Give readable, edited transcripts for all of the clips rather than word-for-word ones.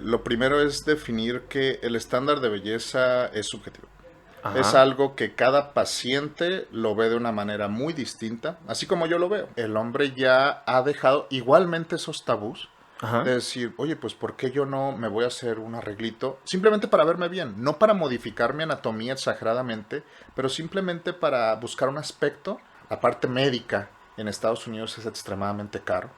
Lo primero es definir que el estándar de belleza es subjetivo. Es Ajá, algo que cada paciente lo ve de una manera muy distinta, así como yo lo veo. El hombre ya ha dejado igualmente esos tabús ajá. de decir, oye, pues ¿por qué yo no me voy a hacer un arreglito? Simplemente para verme bien, no para modificar mi anatomía exageradamente, pero simplemente para buscar un aspecto. La parte médica en Estados Unidos es extremadamente caro.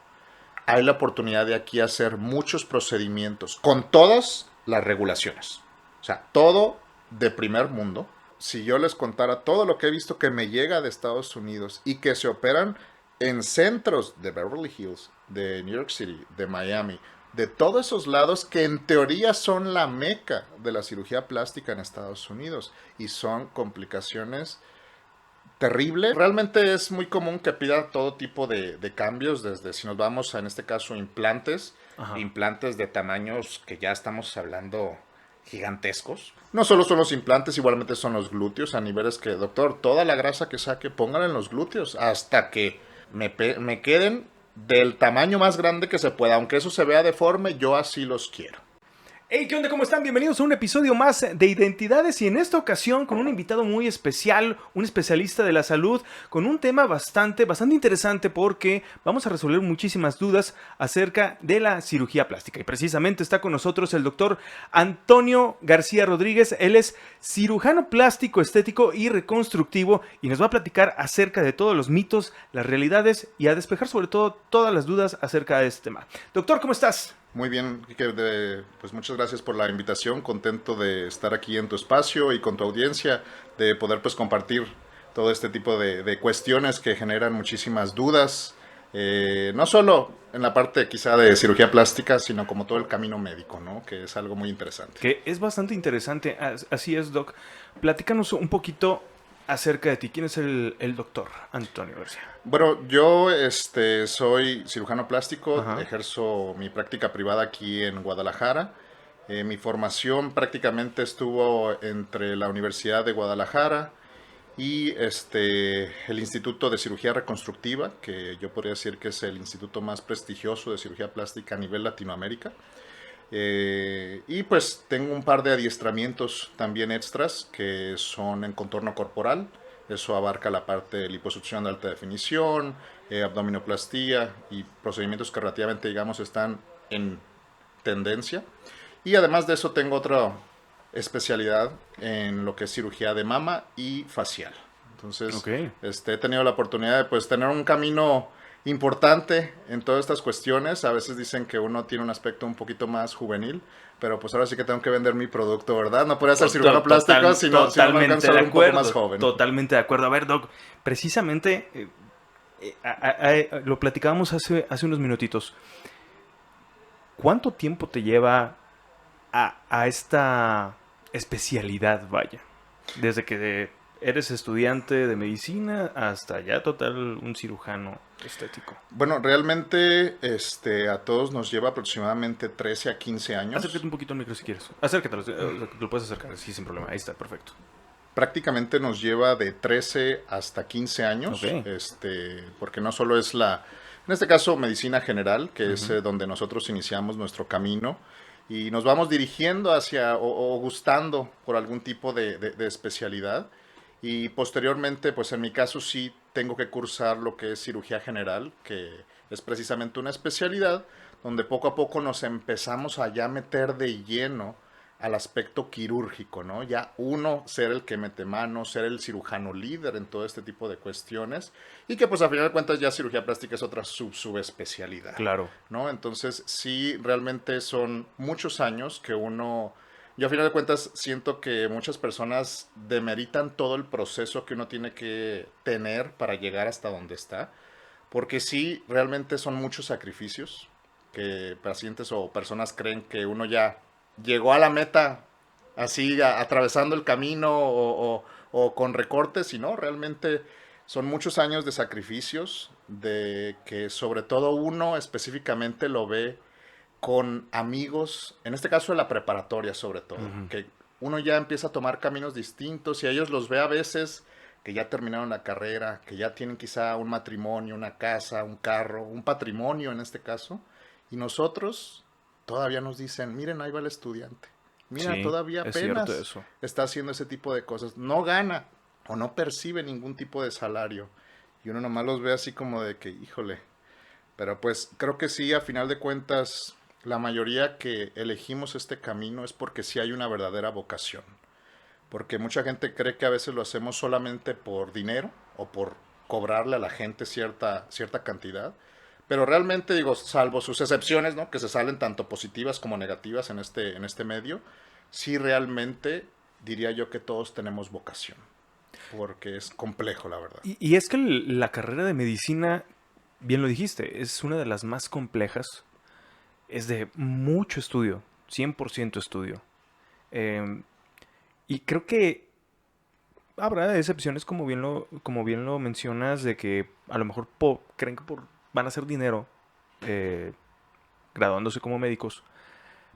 Hay la oportunidad de aquí hacer muchos procedimientos con todas las regulaciones. O sea, todo de primer mundo. Si yo les contara todo lo que he visto que me llega de Estados Unidos y que se operan en centros de Beverly Hills, de New York City, de Miami, de todos esos lados que en teoría son la meca de la cirugía plástica en Estados Unidos y son complicaciones terrible. Realmente es muy común que pida todo tipo de cambios, desde si nos vamos a, en este caso, implantes, Ajá. implantes de tamaños que ya estamos hablando gigantescos. No solo son los implantes, igualmente son los glúteos, a niveles que, doctor, toda la grasa que saque, póngala en los glúteos, hasta que me queden del tamaño más grande que se pueda. Aunque eso se vea deforme, yo así los quiero. Hey, ¿qué onda? ¿Cómo están? Bienvenidos a un episodio más de Identidades y en esta ocasión con un invitado muy especial, un especialista de la salud, con un tema bastante interesante porque vamos a resolver muchísimas dudas acerca de la cirugía plástica. Y precisamente está con nosotros el doctor Antonio García Rodríguez. Él es cirujano plástico, estético y reconstructivo y nos va a platicar acerca de todos los mitos, las realidades y a despejar sobre todo todas las dudas acerca de este tema. Doctor, ¿cómo estás? Muy bien, Quique, pues muchas gracias por la invitación, contento de estar aquí en tu espacio y con tu audiencia, de poder pues compartir todo este tipo de cuestiones que generan muchísimas dudas, no solo en la parte quizá de cirugía plástica, sino como todo el camino médico, ¿no? Que es algo muy interesante. Que es bastante interesante. Así es, Doc. Platícanos un poquito acerca de ti. ¿Quién es el doctor Antonio García? Bueno, yo soy cirujano plástico, Ajá. ejerzo mi práctica privada aquí en Guadalajara. Mi formación prácticamente estuvo entre la Universidad de Guadalajara y el Instituto de Cirugía Reconstructiva, que yo podría decir que es el instituto más prestigioso de cirugía plástica a nivel Latinoamérica. Y pues tengo un par de adiestramientos también extras que son en contorno corporal. Eso abarca la parte de liposucción de alta definición, abdominoplastía y procedimientos que relativamente, digamos, están en tendencia. Y además de eso tengo otra especialidad en lo que es cirugía de mama y facial. Entonces, Ok. he tenido la oportunidad de pues tener un camino importante en todas estas cuestiones. A veces dicen que uno tiene un aspecto un poquito más juvenil, pero pues ahora sí que tengo que vender mi producto, ¿verdad? No podría ser cirujano plástico si no me Totalmente alcanza a de ver un poco más acuerdo. joven. Totalmente de acuerdo. A ver, Doc, precisamente lo platicábamos hace unos minutitos. ¿Cuánto tiempo te lleva a esta especialidad, vaya? Desde que eres estudiante de medicina hasta ya total un cirujano estético. Bueno, realmente a todos nos lleva aproximadamente 13 a 15 Acércate años. un poquito al micro si quieres. Acércate, lo puedes acercar, sí, sin problema. Ahí está, perfecto. Prácticamente nos lleva de 13 hasta 15 Ok. años, porque no solo es en este caso, medicina general, que es Ujú. donde nosotros iniciamos nuestro camino y nos vamos dirigiendo hacia o gustando por algún tipo de especialidad. Y posteriormente, pues en mi caso sí tengo que cursar lo que es cirugía general, que es precisamente una especialidad donde poco a poco nos empezamos a ya meter de lleno al aspecto quirúrgico, ¿no? Ya uno ser el que mete mano, ser el cirujano líder en todo este tipo de cuestiones y que pues a final de cuentas ya cirugía plástica es otra subespecialidad, Claro. ¿no? Entonces sí, realmente son muchos años que uno... Yo a final de cuentas siento que muchas personas demeritan todo el proceso que uno tiene que tener para llegar hasta donde está, porque sí, realmente son muchos sacrificios que pacientes o personas creen que uno ya llegó a la meta así atravesando el camino o con recortes y no, realmente son muchos años de sacrificios, de que sobre todo uno específicamente lo ve con amigos, en este caso de la preparatoria sobre todo, Ujú. que uno ya empieza a tomar caminos distintos y a ellos los ve a veces que ya terminaron la carrera, que ya tienen quizá un matrimonio, una casa, un carro, un patrimonio en este caso, y nosotros todavía nos dicen, miren, ahí va el estudiante. Mira, Sí, todavía es cierto apenas eso. está haciendo ese tipo de cosas. No gana o no percibe ningún tipo de salario. Y uno nomás los ve así como de que, híjole. Pero pues creo que sí, a final de cuentas, la mayoría que elegimos este camino es porque sí hay una verdadera vocación. Porque mucha gente cree que a veces lo hacemos solamente por dinero o por cobrarle a la gente cierta cantidad. Pero realmente, digo, salvo sus excepciones, ¿no? Que se salen tanto positivas como negativas en este medio, sí realmente diría yo que todos tenemos vocación. Porque es complejo, la verdad. Y es que la carrera de medicina, bien lo dijiste, es una de las más complejas. Es de mucho estudio, 100% estudio. Em, y creo que habrá excepciones, como bien lo mencionas, de que a lo mejor creen que van a hacer dinero eh, graduándose como médicos.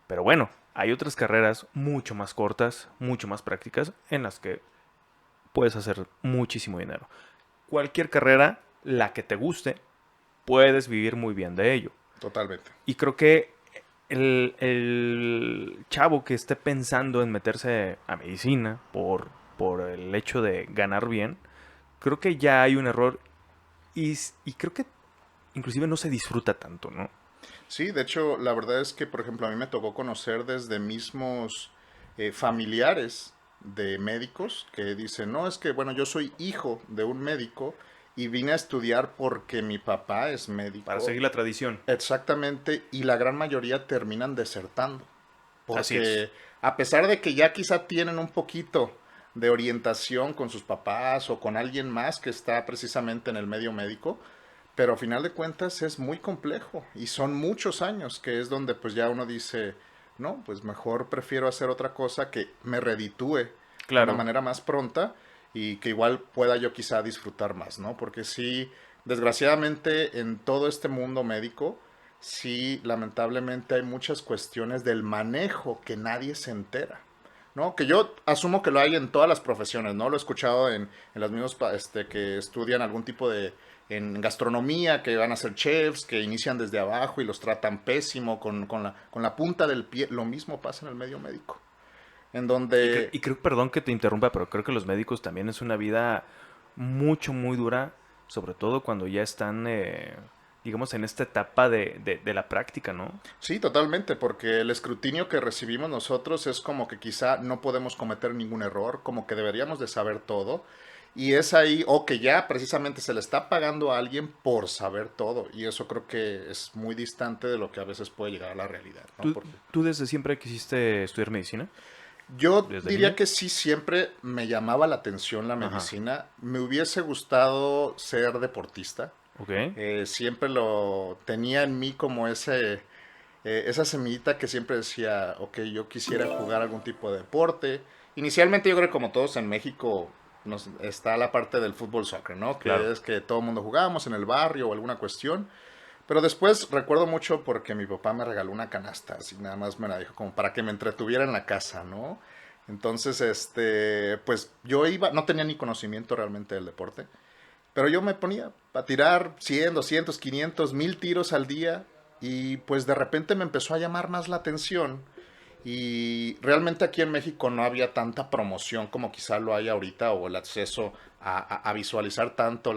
Pero bueno, hay otras carreras mucho más cortas, mucho más prácticas, en las que puedes hacer muchísimo dinero. Cualquier carrera, la que te guste, puedes vivir muy bien de ello. Totalmente. Y creo que el chavo que esté pensando en meterse a medicina por el hecho de ganar bien, creo que ya hay un error y creo que inclusive no se disfruta tanto, ¿no? Sí, de hecho, la verdad es que, por ejemplo, a mí me tocó conocer desde mismos familiares de médicos que dicen, no, es que, bueno, yo soy hijo de un médico y vine a estudiar porque mi papá es Para médico. seguir la tradición. Exactamente, y la gran mayoría terminan desertando, Así es. porque a pesar de que ya quizá tienen un poquito de orientación con sus papás o con alguien más que está precisamente en el medio médico, pero a final de cuentas es muy complejo y son muchos años que es donde pues ya uno dice, no, pues mejor prefiero hacer otra cosa que me reditúe de una Claro. manera más pronta y que igual pueda yo quizá disfrutar más, ¿no? Porque sí, desgraciadamente en todo este mundo médico, sí, lamentablemente hay muchas cuestiones del manejo que nadie se entera. ¿No? Que yo asumo que lo hay en todas las profesiones, ¿no? Lo he escuchado en los mismos que estudian algún tipo de, en gastronomía, que van a ser chefs, que inician desde abajo y los tratan pésimo con la punta del pie. Lo mismo pasa en el medio médico, en donde Y creo, perdón que te interrumpa, pero creo que los médicos también es una vida muy dura, sobre todo cuando ya están, digamos, en esta etapa de la práctica, ¿no? sí, totalmente, porque el escrutinio que recibimos nosotros es como que quizá no podemos cometer ningún error, como que deberíamos de saber todo. Y es ahí, o que ya precisamente se le está pagando a alguien por saber todo. Y eso creo que es muy distante de lo que a veces puede llegar a la realidad, ¿no? ¿Tú, Porque tú desde siempre quisiste estudiar medicina? yo ¿Desde diría niño? que sí, siempre me llamaba la atención la Ajá. medicina. Me hubiese gustado ser deportista. Ok. Siempre lo tenía en mí como esa semillita que siempre decía, ok, yo quisiera jugar algún tipo de deporte. Inicialmente yo creo que como todos en México está la parte del fútbol soccer, ¿no? Que Claro. es que todo el mundo jugábamos en el barrio o alguna cuestión. Pero después recuerdo mucho porque mi papá me regaló una canasta, así nada más me la dijo como para que me entretuviera en la casa, ¿no? Entonces, pues yo iba, no tenía ni conocimiento realmente del deporte, pero yo me ponía a tirar 100, 200, 500, 1000 tiros al día y pues de repente me empezó a llamar más la atención y realmente aquí en México no había tanta promoción como quizá lo hay ahorita o el acceso a visualizar tanto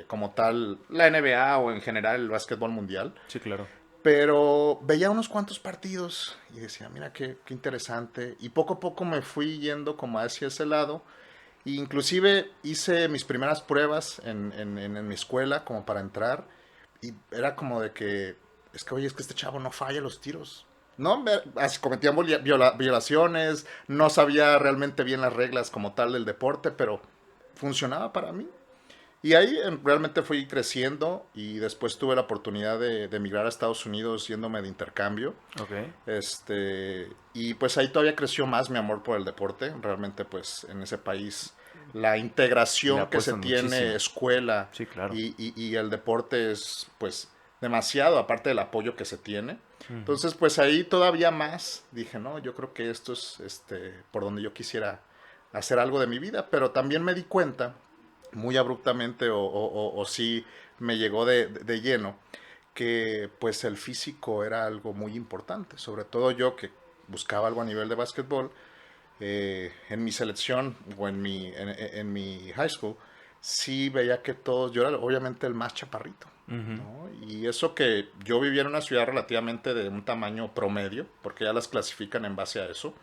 como tal la NBA o en general el básquetbol mundial. Sí, claro. Pero veía unos cuantos partidos y decía, mira qué interesante. Y poco a poco me fui yendo como hacia ese lado. E inclusive hice mis primeras pruebas en mi escuela como para entrar. Y era como de que, oye, es que este chavo no falla los tiros. No, así cometían violaciones, no sabía realmente bien las reglas como tal del deporte, pero funcionaba para mí. Y ahí realmente fui creciendo y después tuve la oportunidad de emigrar a Estados Unidos yéndome de intercambio. Ok. Y pues ahí todavía creció más mi amor por el deporte. Realmente pues en ese país la Le integración que se apuestan tiene muchísimo. escuela Sí, claro. y el deporte es pues demasiado, aparte del apoyo que se tiene. Ujú. Entonces pues ahí todavía más dije, no, yo creo que esto es por donde yo quisiera hacer algo de mi vida, pero también me di cuenta muy abruptamente o sí me llegó de lleno, que pues el físico era algo muy importante, sobre todo yo que buscaba algo a nivel de básquetbol. En mi selección o en mi high school, sí veía que todos, yo era obviamente el más chaparrito, Ujú. ¿no? Y eso que yo vivía en una ciudad relativamente de un tamaño promedio, porque ya las clasifican en base a eso,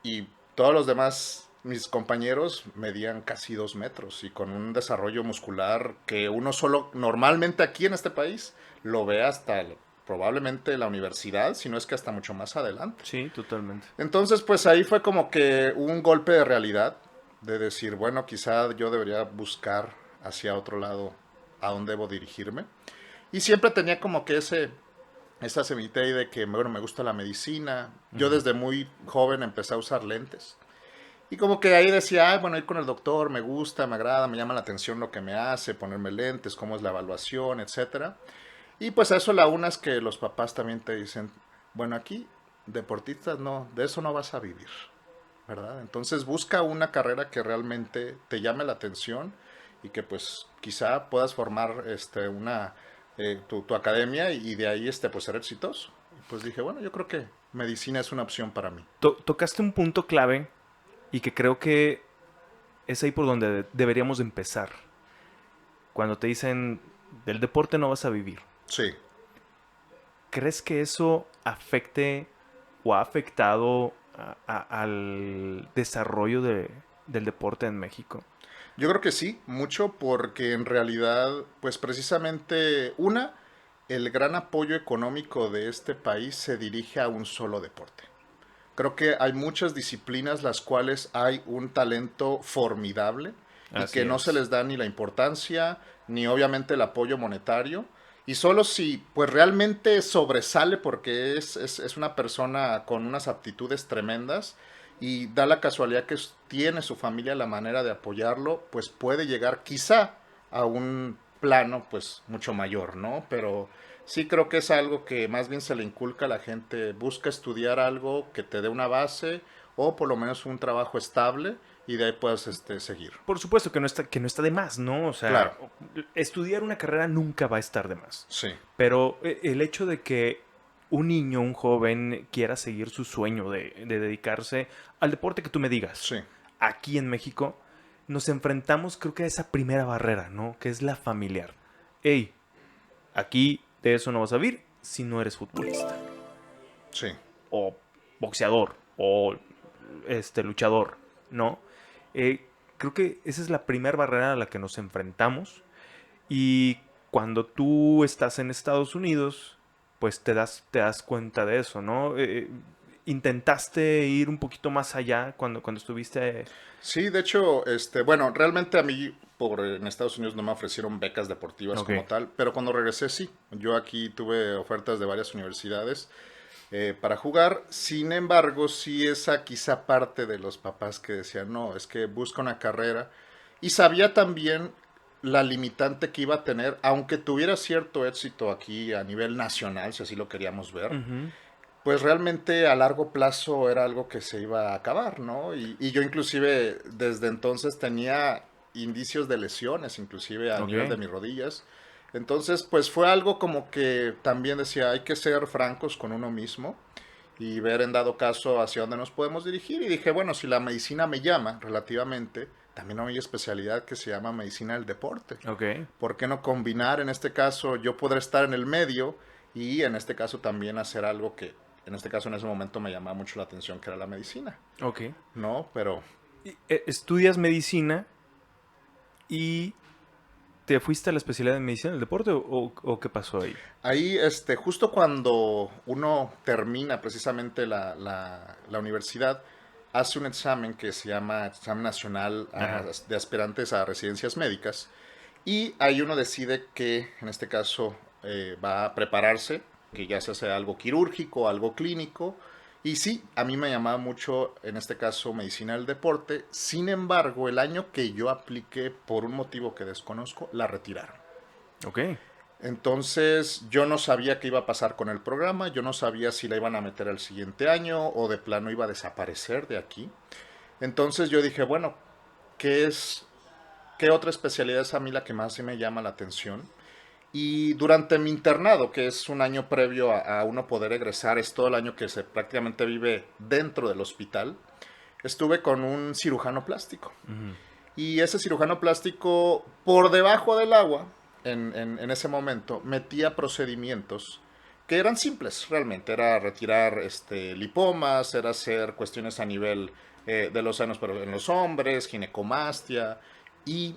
y todos los demás, mis compañeros, medían casi 2 metros y con un desarrollo muscular que uno solo, normalmente aquí en este país, lo ve hasta probablemente la universidad, si no es que hasta mucho más adelante. Sí, totalmente. Entonces, pues ahí fue como que un golpe de realidad, de decir, bueno, quizá yo debería buscar hacia otro lado a dónde debo dirigirme. Y siempre tenía como que esa semillita ahí de que, bueno, me gusta la medicina. Yo Ujú. desde muy joven empecé a usar lentes. Y como que ahí decía, ay, bueno, ir con el doctor, me gusta, me agrada, me llama la atención lo que me hace, ponerme lentes, cómo es la evaluación, etcétera. Y pues a eso la una es que los papás también te dicen, bueno, aquí deportistas no, de eso no vas a vivir, ¿verdad? Entonces busca una carrera que realmente te llame la atención y que pues quizá puedas formar tu academia y de ahí pues ser exitoso. Y pues dije, bueno, yo creo que medicina es una opción para mí. Tocaste un punto clave y que creo que es ahí por donde deberíamos de empezar. Cuando te dicen, del deporte no vas a vivir. Sí, ¿Crees que eso afecte o ha afectado al desarrollo del deporte en México? yo creo que sí, mucho porque en realidad, pues precisamente el gran apoyo económico de este país se dirige a un solo deporte. Creo que hay muchas disciplinas las cuales hay un talento formidable y que Así no se es. les da ni la importancia ni obviamente el apoyo monetario. Y solo si pues realmente sobresale porque es una persona con unas aptitudes tremendas y da la casualidad que tiene su familia la manera de apoyarlo, pues puede llegar quizá a un plano pues mucho mayor, ¿no? Pero sí creo que es algo que más bien se le inculca a la gente. Busca estudiar algo que te dé una base o por lo menos un trabajo estable y de ahí puedas seguir. Por supuesto que no está de más, ¿no? O sea, Claro, estudiar una carrera nunca va a estar de más. sí, Pero el hecho de que un niño, un joven, quiera seguir su sueño de dedicarse al deporte que tú me digas, sí, aquí en México, nos enfrentamos creo que a esa primera barrera, ¿no? Que es la familiar. Hey, aquí de eso no vas a vivir si no eres futbolista, sí. o boxeador, o luchador, ¿no? Creo que esa es la primera barrera a la que nos enfrentamos. Y cuando tú estás en Estados Unidos, pues te das cuenta de eso, ¿no? ¿Intentaste ir un poquito más allá cuando estuviste? Sí, de hecho, bueno, realmente a mí en Estados Unidos no me ofrecieron becas deportivas Ok. como tal, pero cuando regresé sí. Yo aquí tuve ofertas de varias universidades para jugar. Sin embargo, sí esa quizá parte de los papás que decían, no, es que busca una carrera. Y sabía también la limitante que iba a tener, aunque tuviera cierto éxito aquí a nivel nacional, si así lo queríamos ver, Ujú. pues realmente a largo plazo era algo que se iba a acabar, ¿no? Y yo inclusive desde entonces tenía indicios de lesiones, inclusive a nivel de Ok. mis rodillas. Entonces, pues fue algo como que también decía, hay que ser francos con uno mismo y ver en dado caso hacia dónde nos podemos dirigir. Y dije, bueno, si la medicina me llama relativamente, también hay especialidad que se llama medicina del deporte. Ok. ¿Por qué no combinar? En este caso, yo podré estar en el medio y en este caso también hacer algo que, en este caso, en ese momento me llamaba mucho la atención, que era la medicina. Ok. ¿No? Pero Estudias medicina y te fuiste a la especialidad de medicina del deporte o qué pasó ahí? ahí, justo cuando uno termina precisamente la universidad, hace un examen que se llama Examen Nacional Ajá. de Aspirantes a Residencias Médicas. Y ahí uno decide que, en este caso, va a prepararse, que ya se hace algo quirúrgico, algo clínico. Y sí, a mí me llamaba mucho, en este caso, medicina del deporte. Sin embargo, el año que yo apliqué, por un motivo que desconozco, la retiraron. Ok. Entonces yo no sabía qué iba a pasar con el programa, yo no sabía si la iban a meter al siguiente año o de plano iba a desaparecer de aquí. Entonces yo dije, bueno, ¿qué es, qué otra especialidad es a mí la que más me llama la atención? Y durante mi internado, que es un año previo a uno poder egresar, es todo el año que se prácticamente vive dentro del hospital, estuve con un cirujano plástico. Ujú. Y ese cirujano plástico, por debajo del agua, en ese momento, metía procedimientos que eran simples, realmente. Era retirar lipomas, era hacer cuestiones a nivel de los senos, pero en los hombres, ginecomastia. Y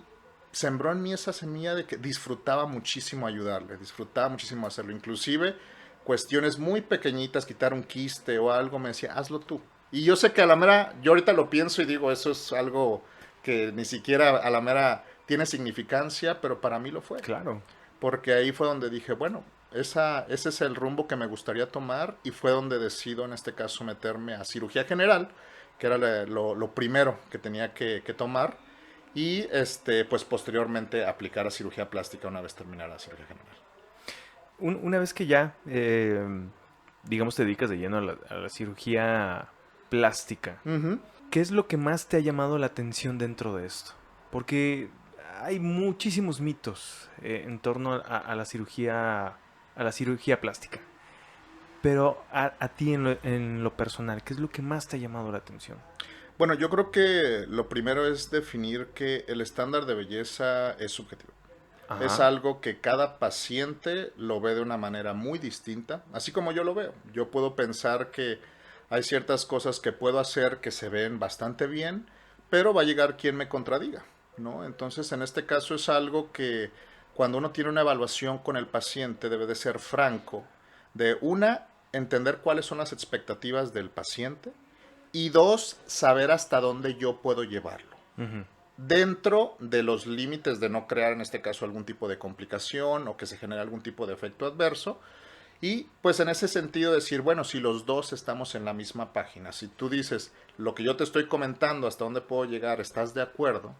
sembró en mí esa semilla de que disfrutaba muchísimo ayudarle, disfrutaba muchísimo hacerlo. Inclusive, cuestiones muy pequeñitas, quitar un quiste o algo, me decía, hazlo tú. Y yo sé que a la mera, yo ahorita lo pienso y digo, eso es algo que ni siquiera a la mera tiene significancia, pero para mí lo fue. Claro. Porque ahí fue donde dije, bueno, ese es el rumbo que me gustaría tomar y fue donde decido en este caso meterme a cirugía general, que era lo primero que tenía que tomar y pues posteriormente aplicar a cirugía plástica una vez terminara la cirugía general. Una vez que ya, digamos, te dedicas de lleno a la cirugía plástica, Ujú. ¿qué es lo que más te ha llamado la atención dentro de esto? Porque hay muchísimos mitos en torno a la cirugía plástica. Pero a ti en lo personal, ¿qué es lo que más te ha llamado la atención? Bueno, yo creo que lo primero es definir que el estándar de belleza es subjetivo. Es Ajá. algo que cada paciente lo ve de una manera muy distinta, así como yo lo veo. Yo puedo pensar que hay ciertas cosas que puedo hacer que se ven bastante bien, pero va a llegar quien me contradiga, ¿no? Entonces, en este caso es algo que cuando uno tiene una evaluación con el paciente debe de ser franco, de una, entender cuáles son las expectativas del paciente y dos, saber hasta dónde yo puedo llevarlo Ujú. dentro de los límites de no crear en este caso algún tipo de complicación o que se genere algún tipo de efecto adverso. Y pues en ese sentido decir, bueno, si los dos estamos en la misma página, si tú dices lo que yo te estoy comentando, hasta dónde puedo llegar, estás de acuerdo,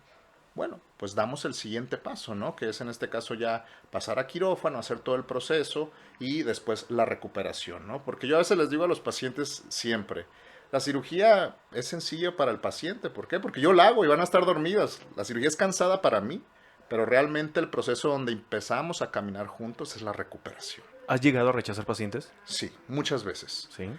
bueno, pues damos el siguiente paso, ¿no? Que es en este caso ya pasar a quirófano, hacer todo el proceso y después la recuperación, ¿no? Porque yo a veces les digo a los pacientes siempre, la cirugía es sencilla para el paciente, ¿por qué? Porque yo la hago y van a estar dormidas. La cirugía es cansada para mí, pero realmente el proceso donde empezamos a caminar juntos es la recuperación. ¿Has llegado a rechazar pacientes? Sí, muchas veces. Sí.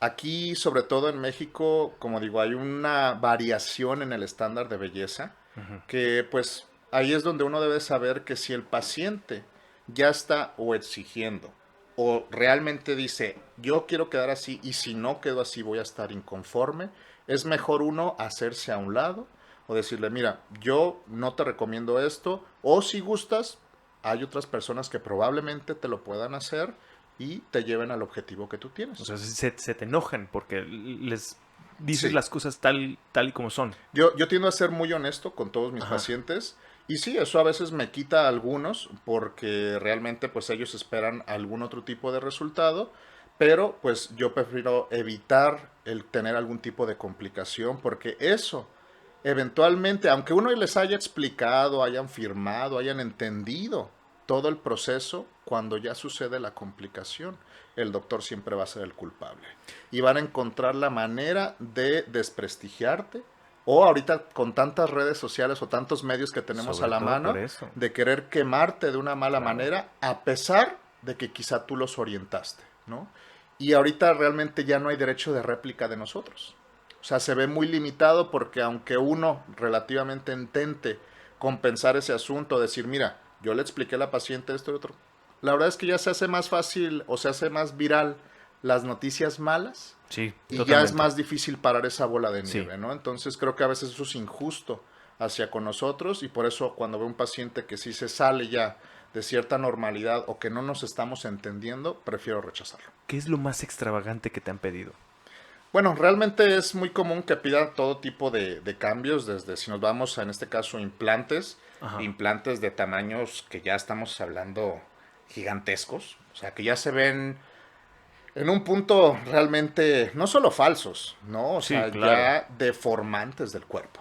Aquí, sobre todo en México, como digo, hay una variación en el estándar de belleza Ujú. que pues ahí es donde uno debe saber que si el paciente ya está o exigiendo o realmente dice yo quiero quedar así y si no quedo así voy a estar inconforme, es mejor uno hacerse a un lado o decirle mira, yo no te recomiendo esto o si gustas, hay otras personas que probablemente te lo puedan hacer y te lleven al objetivo que tú O tienes. sea, se te enojan porque les dices Sí, las cosas tal y como son. yo tiendo a ser muy honesto con todos mis Ajá. pacientes y sí, eso a veces me quita a algunos porque realmente pues ellos esperan algún otro tipo de resultado, pero pues yo prefiero evitar el tener algún tipo de complicación porque eso eventualmente, aunque uno les haya explicado, hayan firmado, hayan entendido todo el proceso, cuando ya sucede la complicación, el doctor siempre va a ser el culpable. Y van a encontrar la manera de desprestigiarte o ahorita con tantas redes sociales o tantos medios que tenemos a Sobre la todo por mano, eso. de querer quemarte de una mala Claro. manera, a pesar de que quizá tú los orientaste, ¿no? Y ahorita realmente ya no hay derecho de réplica de nosotros. O sea, se ve muy limitado porque aunque uno relativamente intente compensar ese asunto, decir, mira, yo le expliqué a la paciente esto y otro, la verdad es que ya se hace más fácil o se hace más viral las noticias malas Sí, y ya es totalmente. más difícil parar esa bola de Sí. nieve, ¿no? Entonces creo que a veces eso es injusto hacia con nosotros y por eso cuando veo un paciente que sí se sale ya de cierta normalidad o que no nos estamos entendiendo, prefiero rechazarlo. ¿Qué es lo más extravagante que te han pedido? Bueno, realmente es muy común que pidan todo tipo de cambios, desde si nos vamos a, en este caso, implantes, Ajá. implantes de tamaños que ya estamos hablando gigantescos, o sea, que ya se ven en un punto realmente no solo falsos, ¿no? O Sí, sea, claro. ya deformantes del cuerpo,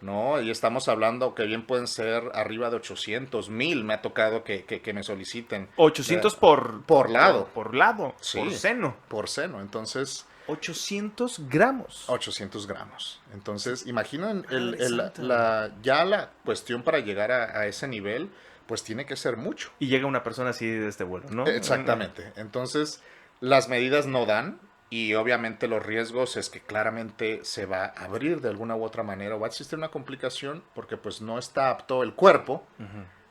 ¿no? Y estamos hablando que bien pueden ser arriba de 800,000, me ha tocado que me soliciten 800 por lado, por lado, por sí, seno. por seno, entonces 800 gramos. 800 gramos. Entonces, imaginen Madre santa. ya la cuestión para llegar a ese nivel, pues tiene que ser mucho. Y llega una persona así de este vuelo, ¿no? Exactamente. Entonces, las medidas no dan y obviamente los riesgos es que claramente se va a abrir de alguna u otra manera o va a existir una complicación porque pues no está apto el cuerpo.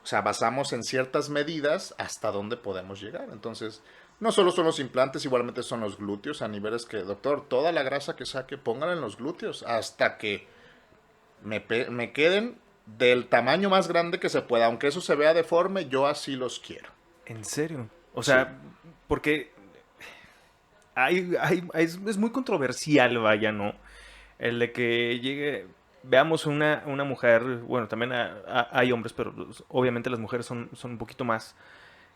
O sea, basamos en ciertas medidas hasta dónde podemos llegar. Entonces, no solo son los implantes, igualmente son los glúteos a niveles que, doctor, toda la grasa que saque, póngala en los glúteos hasta que me queden del tamaño más grande que se pueda. Aunque eso se vea deforme, yo así los quiero. ¿En serio? O sea, Sí. porque es muy controversial, vaya, ¿no? El de que llegue, veamos una mujer, bueno, también hay hombres, pero obviamente las mujeres son un poquito más,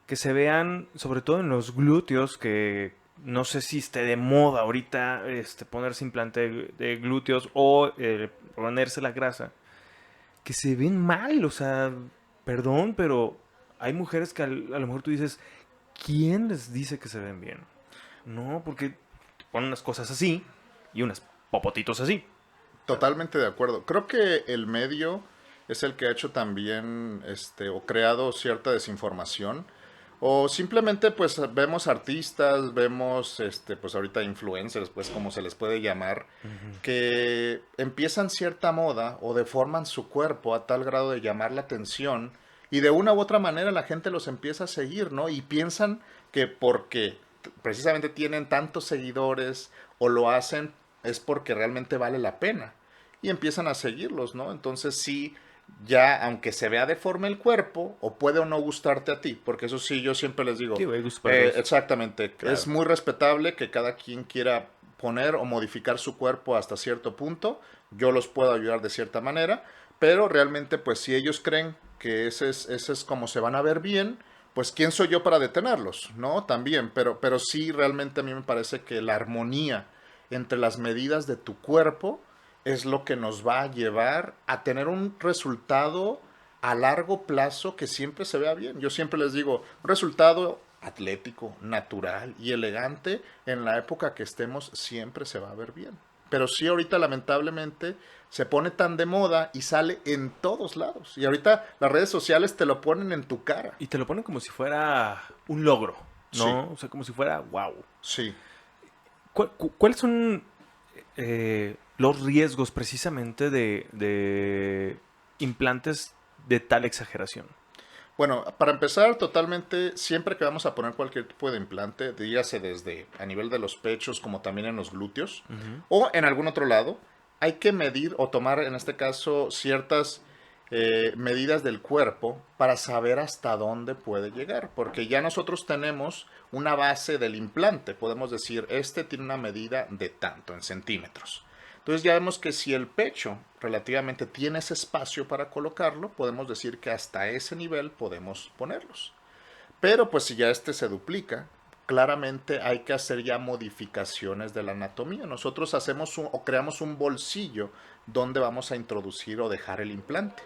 que se vean, sobre todo en los glúteos, que no sé si esté de moda ahorita ponerse implante de glúteos o ponerse la grasa, que se ven mal, o sea, perdón, pero hay mujeres que a lo mejor tú dices, ¿quién les dice que se ven bien? No, porque ponen unas cosas así y unas popotitos así. Totalmente de acuerdo. Creo que el medio es el que ha hecho también, o creado cierta desinformación. O simplemente, pues, vemos artistas, vemos, pues, ahorita influencers, pues, como se les puede llamar, que empiezan cierta moda o deforman su cuerpo a tal grado de llamar la atención y de una u otra manera la gente los empieza a seguir, ¿no? Y piensan que porque precisamente tienen tantos seguidores o lo hacen es porque realmente vale la pena. Y empiezan a seguirlos, ¿no? Entonces sí, ya aunque se vea deforme el cuerpo, o puede o no gustarte a ti, porque eso sí, yo siempre les digo, Sí, güey, gustos para todos. exactamente, Claro. es muy respetable que cada quien quiera poner o modificar su cuerpo hasta cierto punto, yo los puedo ayudar de cierta manera, pero realmente pues si ellos creen que ese es como se van a ver bien, pues quién soy yo para detenerlos, ¿no? También, pero sí realmente a mí me parece que la armonía entre las medidas de tu cuerpo es lo que nos va a llevar a tener un resultado a largo plazo que siempre se vea bien. Yo siempre les digo, un resultado atlético, natural y elegante en la época que estemos siempre se va a ver bien. Pero sí ahorita lamentablemente se pone tan de moda y sale en todos lados. Y ahorita las redes sociales te lo ponen en tu cara. Y te lo ponen como si fuera un logro, Sí, ¿no? O sea, como si fuera wow. sí. ¿Cuáles son los riesgos precisamente de implantes de tal exageración? Bueno, para empezar, totalmente, siempre que vamos a poner cualquier tipo de implante, dígase desde a nivel de los pechos como también en los glúteos o en algún otro lado, hay que medir o tomar en este caso ciertas medidas del cuerpo para saber hasta dónde puede llegar, porque ya nosotros tenemos una base del implante, podemos decir, este tiene una medida de tanto en centímetros. Entonces ya vemos que si el pecho relativamente tiene ese espacio para colocarlo, podemos decir que hasta ese nivel podemos ponerlos. Pero pues si ya este se duplica, claramente hay que hacer ya modificaciones de la anatomía. Nosotros hacemos o creamos un bolsillo donde vamos a introducir o dejar el implante.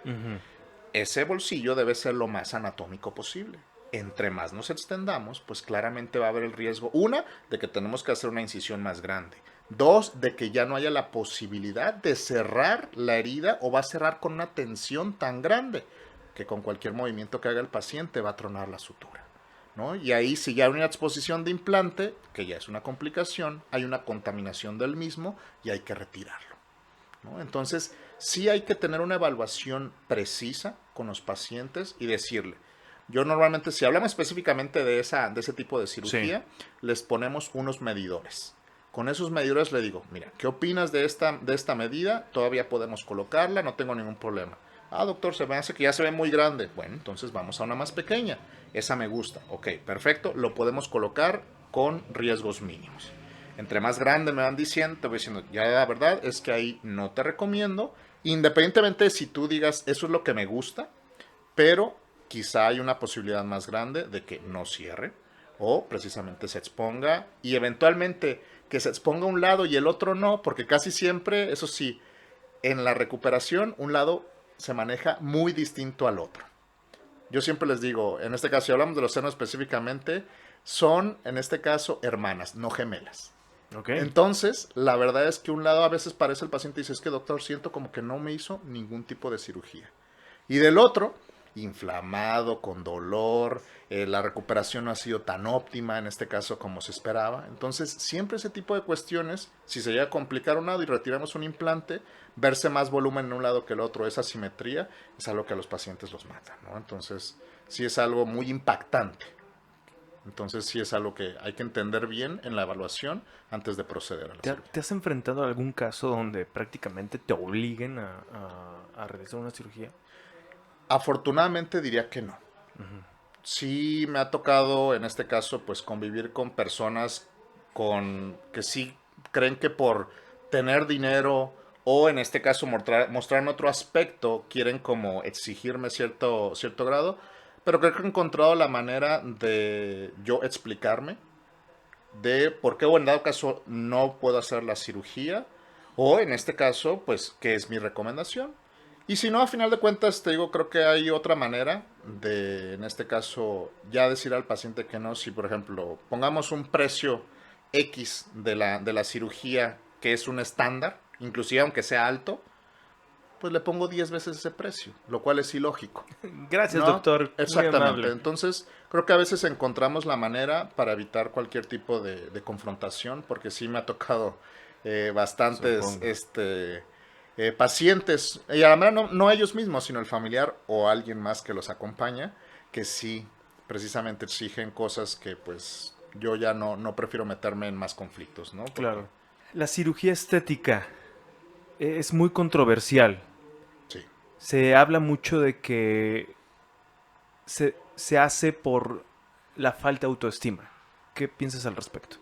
Ese bolsillo debe ser lo más anatómico posible. Entre más nos extendamos, pues claramente va a haber el riesgo, una, de que tenemos que hacer una incisión más grande. Dos, de que ya no haya la posibilidad de cerrar la herida o va a cerrar con una tensión tan grande que con cualquier movimiento que haga el paciente va a tronar la sutura, ¿no? Y ahí si ya hay una exposición de implante, que ya es una complicación, hay una contaminación del mismo y hay que retirarlo, ¿no? Entonces sí hay que tener una evaluación precisa con los pacientes y decirle, yo normalmente si hablamos específicamente de ese tipo de cirugía, les ponemos unos medidores. Con esos medidores le digo, mira, ¿qué opinas de esta medida? Todavía podemos colocarla, no tengo ningún problema. Ah, doctor, se me hace que ya se ve muy grande. Bueno, entonces vamos a una más pequeña. Esa me gusta. Ok, perfecto, lo podemos colocar con riesgos mínimos. Entre más grande me van diciendo, te voy diciendo, ya la verdad es que ahí no te recomiendo, independientemente de si tú digas, eso es lo que me gusta, pero quizá hay una posibilidad más grande de que no cierre o precisamente se exponga y eventualmente que se exponga un lado y el otro no, porque casi siempre, eso sí, en la recuperación un lado se maneja muy distinto al otro. Yo siempre les digo, en este caso, si hablamos de los senos específicamente, son en este caso hermanas, no gemelas. Okay. Entonces, la verdad es que un lado a veces parece el paciente y dice, es que doctor, siento como que no me hizo ningún tipo de cirugía. Y del otro, inflamado, con dolor, la recuperación no ha sido tan óptima en este caso como se esperaba. Entonces, siempre ese tipo de cuestiones, si se llega a complicar un lado y retiramos un implante, verse más volumen en un lado que el otro, esa asimetría, es algo que a los pacientes los mata, ¿no? Entonces, sí es algo muy impactante. Entonces sí es algo que hay que entender bien en la evaluación antes de proceder a la cirugía. ¿Te has enfrentado a algún caso donde prácticamente te obliguen a realizar una cirugía? Afortunadamente diría que no. Ujú. Sí me ha tocado en este caso pues convivir con personas con que sí creen que por tener dinero o en este caso mostrarme otro aspecto quieren como exigirme cierto grado, pero creo que he encontrado la manera de yo explicarme de por qué o en dado caso no puedo hacer la cirugía o en este caso pues qué es mi recomendación. Y si no, a final de cuentas, te digo, creo que hay otra manera de, en este caso, ya decir al paciente que no. Si, por ejemplo, pongamos un precio X de la cirugía, que es un estándar, inclusive aunque sea alto, pues le pongo 10 veces ese precio, lo cual es ilógico, Gracias, ¿no? doctor. Muy Exactamente. amable. Entonces, creo que a veces encontramos la manera para evitar cualquier tipo de confrontación, porque sí me ha tocado bastantes Supongo. pacientes, y a la manera no ellos mismos, sino el familiar o alguien más que los acompaña, que sí, precisamente exigen cosas que pues yo ya no prefiero meterme en más conflictos, ¿no? Porque Claro. La cirugía estética es muy controversial. sí. Se habla mucho de que se hace por la falta de autoestima. ¿Qué piensas al respecto?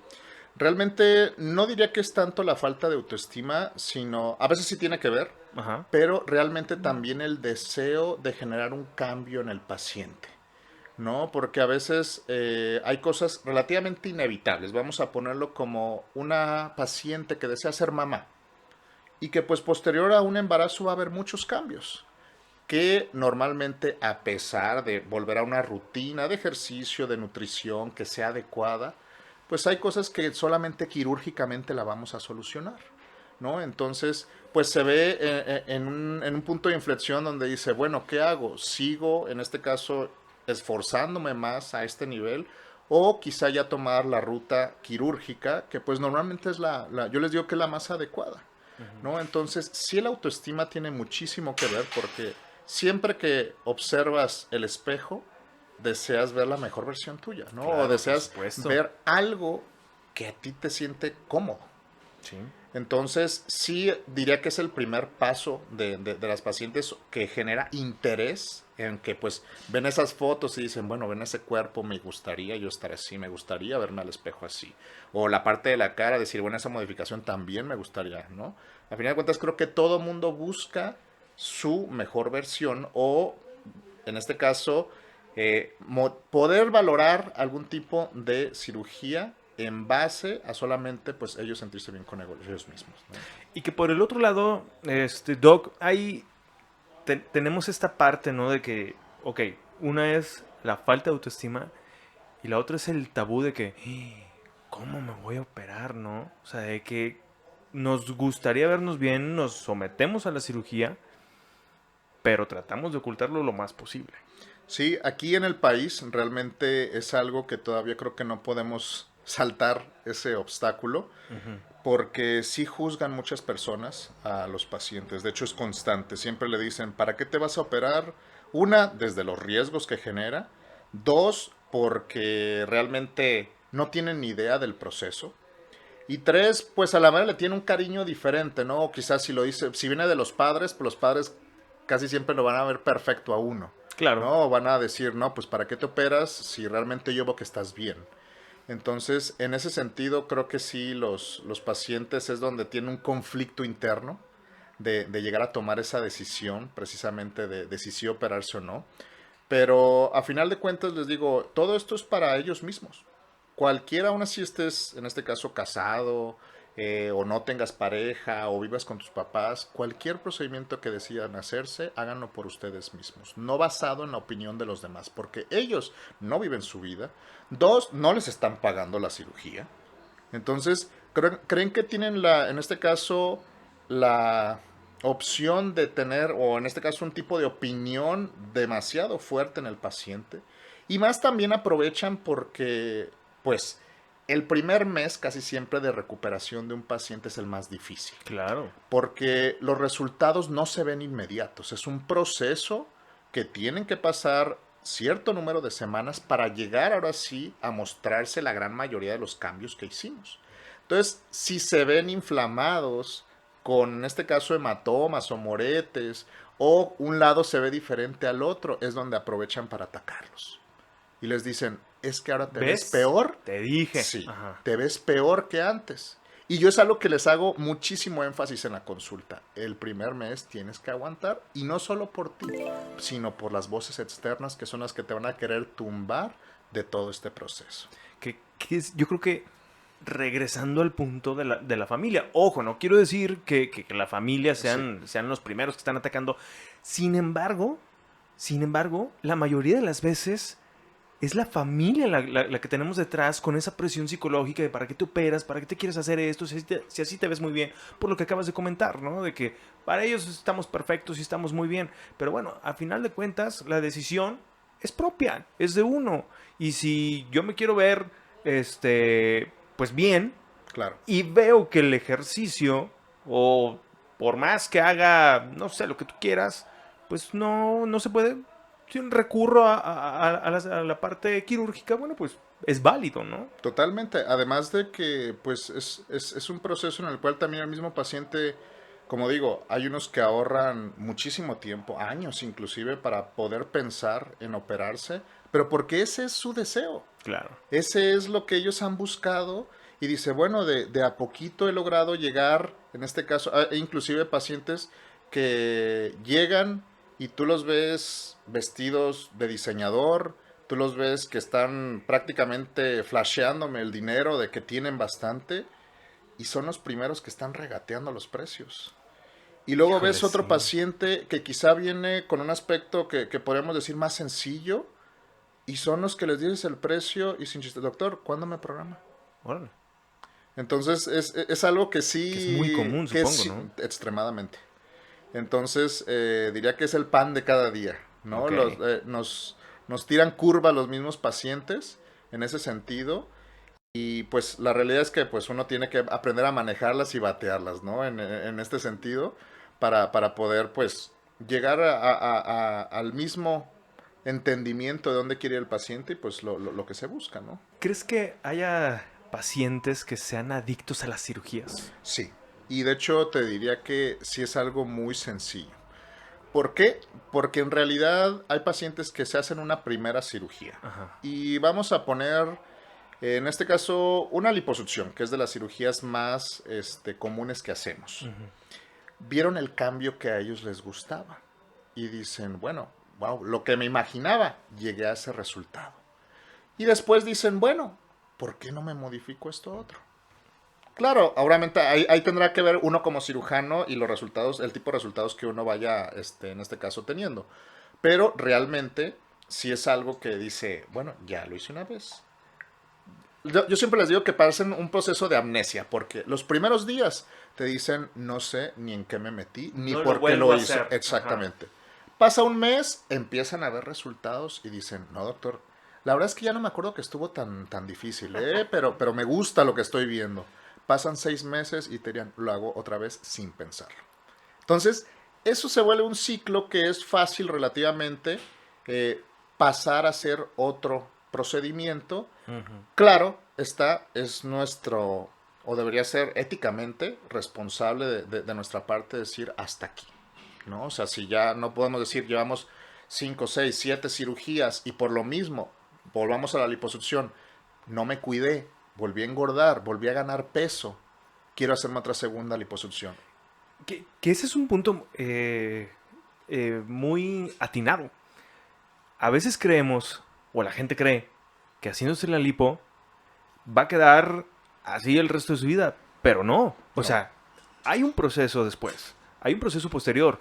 Realmente no diría que es tanto la falta de autoestima, sino a veces sí tiene que ver, Ajá. pero realmente también el deseo de generar un cambio en el paciente, ¿no? Porque a veces hay cosas relativamente inevitables. Vamos a ponerlo como una paciente que desea ser mamá y que pues posterior a un embarazo va a haber muchos cambios que normalmente a pesar de volver a una rutina de ejercicio, de nutrición que sea adecuada, pues hay cosas que solamente quirúrgicamente la vamos a solucionar, ¿no? Entonces, pues se ve en un punto de inflexión donde dice, bueno, ¿qué hago? ¿Sigo, en este caso, esforzándome más a este nivel? O quizá ya tomar la ruta quirúrgica, que pues normalmente es yo les digo que es la más adecuada, Ujú. ¿no? Entonces, sí la autoestima tiene muchísimo que ver porque siempre que observas el espejo, deseas ver la mejor versión tuya, ¿no? O Claro, por deseas supuesto. ver algo que a ti te siente cómodo. Sí. Entonces, sí diría que es el primer paso de las pacientes que genera interés en que pues ven esas fotos y dicen, bueno, ven ese cuerpo, me gustaría yo estar así, me gustaría verme al espejo así. O la parte de la cara, decir, bueno, esa modificación también me gustaría, ¿no? A final de cuentas, creo que todo mundo busca su mejor versión o, en este caso, poder valorar algún tipo de cirugía en base a solamente pues ellos sentirse bien con ellos mismos, ¿no? Y que por el otro lado, Doc, tenemos esta parte, ¿no? De que, ok, una es la falta de autoestima y la otra es el tabú de que, ¿cómo me voy a operar, no? O sea, de que nos gustaría vernos bien, nos sometemos a la cirugía, pero tratamos de ocultarlo lo más posible. Sí, aquí en el país realmente es algo que todavía creo que no podemos saltar ese obstáculo Ujú. porque sí juzgan muchas personas a los pacientes. De hecho es constante. Siempre le dicen, ¿para qué te vas a operar? Una, desde los riesgos que genera. Dos, porque realmente no tienen ni idea del proceso. Y tres, pues a la madre le tiene un cariño diferente, ¿no? O quizás si lo dice, si viene de los padres, pues los padres casi siempre lo van a ver perfecto a uno, Claro. ¿no? O van a decir, no, pues ¿para qué te operas si realmente yo veo que estás bien? Entonces, en ese sentido, creo que sí, los pacientes es donde tienen un conflicto interno de llegar a tomar esa decisión, precisamente de si sí operarse o no. Pero a final de cuentas les digo, todo esto es para ellos mismos. Cualquiera, aún así estés, en este caso, casado, o no tengas pareja, o vivas con tus papás, cualquier procedimiento que decidan hacerse, háganlo por ustedes mismos. No basado en la opinión de los demás, porque ellos no viven su vida. Dos, no les están pagando la cirugía. Entonces, creen que tienen en este caso, la opción de tener, o en este caso un tipo de opinión demasiado fuerte en el paciente. Y más también aprovechan porque, pues, el primer mes casi siempre de recuperación de un paciente es el más difícil. Claro. Porque los resultados no se ven inmediatos. Es un proceso que tienen que pasar cierto número de semanas para llegar ahora sí a mostrarse la gran mayoría de los cambios que hicimos. Entonces, si se ven inflamados con, en este caso, hematomas o moretes, o un lado se ve diferente al otro, es donde aprovechan para atacarlos. Y les dicen, es que ahora te ves peor. Te dije. Sí, Ajá. te ves peor que antes. Y yo es algo que les hago muchísimo énfasis en la consulta. El primer mes tienes que aguantar, y no solo por ti, sino por las voces externas que son las que te van a querer tumbar de todo este proceso. Yo creo que regresando al punto de la familia, ojo, no quiero decir que la familia sean los primeros que están atacando. Sin embargo, la mayoría de las veces es la familia la que tenemos detrás con esa presión psicológica de para qué te operas, para qué te quieres hacer esto, si así te ves muy bien, por lo que acabas de comentar, ¿no? De que para ellos estamos perfectos y estamos muy bien. Pero bueno, a final de cuentas, la decisión es propia, es de uno. Y si yo me quiero ver, pues bien, Claro. y veo que el ejercicio, o por más que haga, no sé, lo que tú quieras, pues no se puede. Si recurro a la parte quirúrgica, bueno, pues es válido, ¿no? Totalmente. Además de que, pues, es un proceso en el cual también el mismo paciente, como digo, hay unos que ahorran muchísimo tiempo, años inclusive, para poder pensar en operarse, pero porque ese es su deseo. Claro. Ese es lo que ellos han buscado, y dice, bueno, de a poquito he logrado llegar, en este caso, inclusive pacientes que llegan y tú los ves vestidos de diseñador, tú los ves que están prácticamente flasheándome el dinero de que tienen bastante, y son los primeros que están regateando los precios. Y luego Híjole, ves otro sí. paciente que quizá viene con un aspecto que podríamos decir más sencillo, y son los que les dices el precio y sin chiste, doctor, ¿cuándo me programa? Órale. Entonces es algo que sí, Que es muy común, que supongo, es ¿no? extremadamente. Entonces diría que es el pan de cada día, ¿no? Ok. Nos tiran curva los mismos pacientes en ese sentido, y pues la realidad es que pues uno tiene que aprender a manejarlas y batearlas, ¿no? En este sentido, para poder pues llegar al mismo entendimiento de dónde quiere ir el paciente y pues lo que se busca, ¿no? ¿Crees que haya pacientes que sean adictos a las cirugías? Sí, y de hecho te diría que sí es algo muy sencillo. ¿Por qué? Porque en realidad hay pacientes que se hacen una primera cirugía. Ajá. Y vamos a poner, en este caso, una liposucción, que es de las cirugías más comunes que hacemos. Ujú. Vieron el cambio que a ellos les gustaba. Y dicen, bueno, wow, lo que me imaginaba, llegué a ese resultado. Y después dicen, bueno, ¿por qué no me modifico esto otro? Claro, obviamente ahí tendrá que ver uno como cirujano y los resultados, el tipo de resultados que uno vaya, en este caso, teniendo. Pero realmente, si es algo que dice, bueno, ya lo hice una vez. Yo siempre les digo que pasen un proceso de amnesia, porque los primeros días te dicen, no sé ni en qué me metí, ni No lo por qué vuelvo lo a hice. hacer. Exactamente. Pasa un mes, empiezan a ver resultados y dicen, no, doctor, la verdad es que ya no me acuerdo que estuvo tan difícil, pero me gusta lo que estoy viendo. Pasan 6 meses y te dirían, lo hago otra vez sin pensarlo. Entonces, eso se vuelve un ciclo que es fácil relativamente pasar a ser otro procedimiento. Ujú. Claro, es nuestro, o debería ser éticamente responsable de nuestra parte decir hasta aquí, ¿no? O sea, si ya no podemos decir llevamos 5, 6, 7 cirugías y por lo mismo volvamos a la liposucción, no me cuidé, volví a engordar, volví a ganar peso, quiero hacerme otra segunda liposucción. Que ese es un punto muy atinado. A veces creemos, o la gente cree, que haciéndose la lipo va a quedar así el resto de su vida, pero no. O No. sea, hay un proceso después, hay un proceso posterior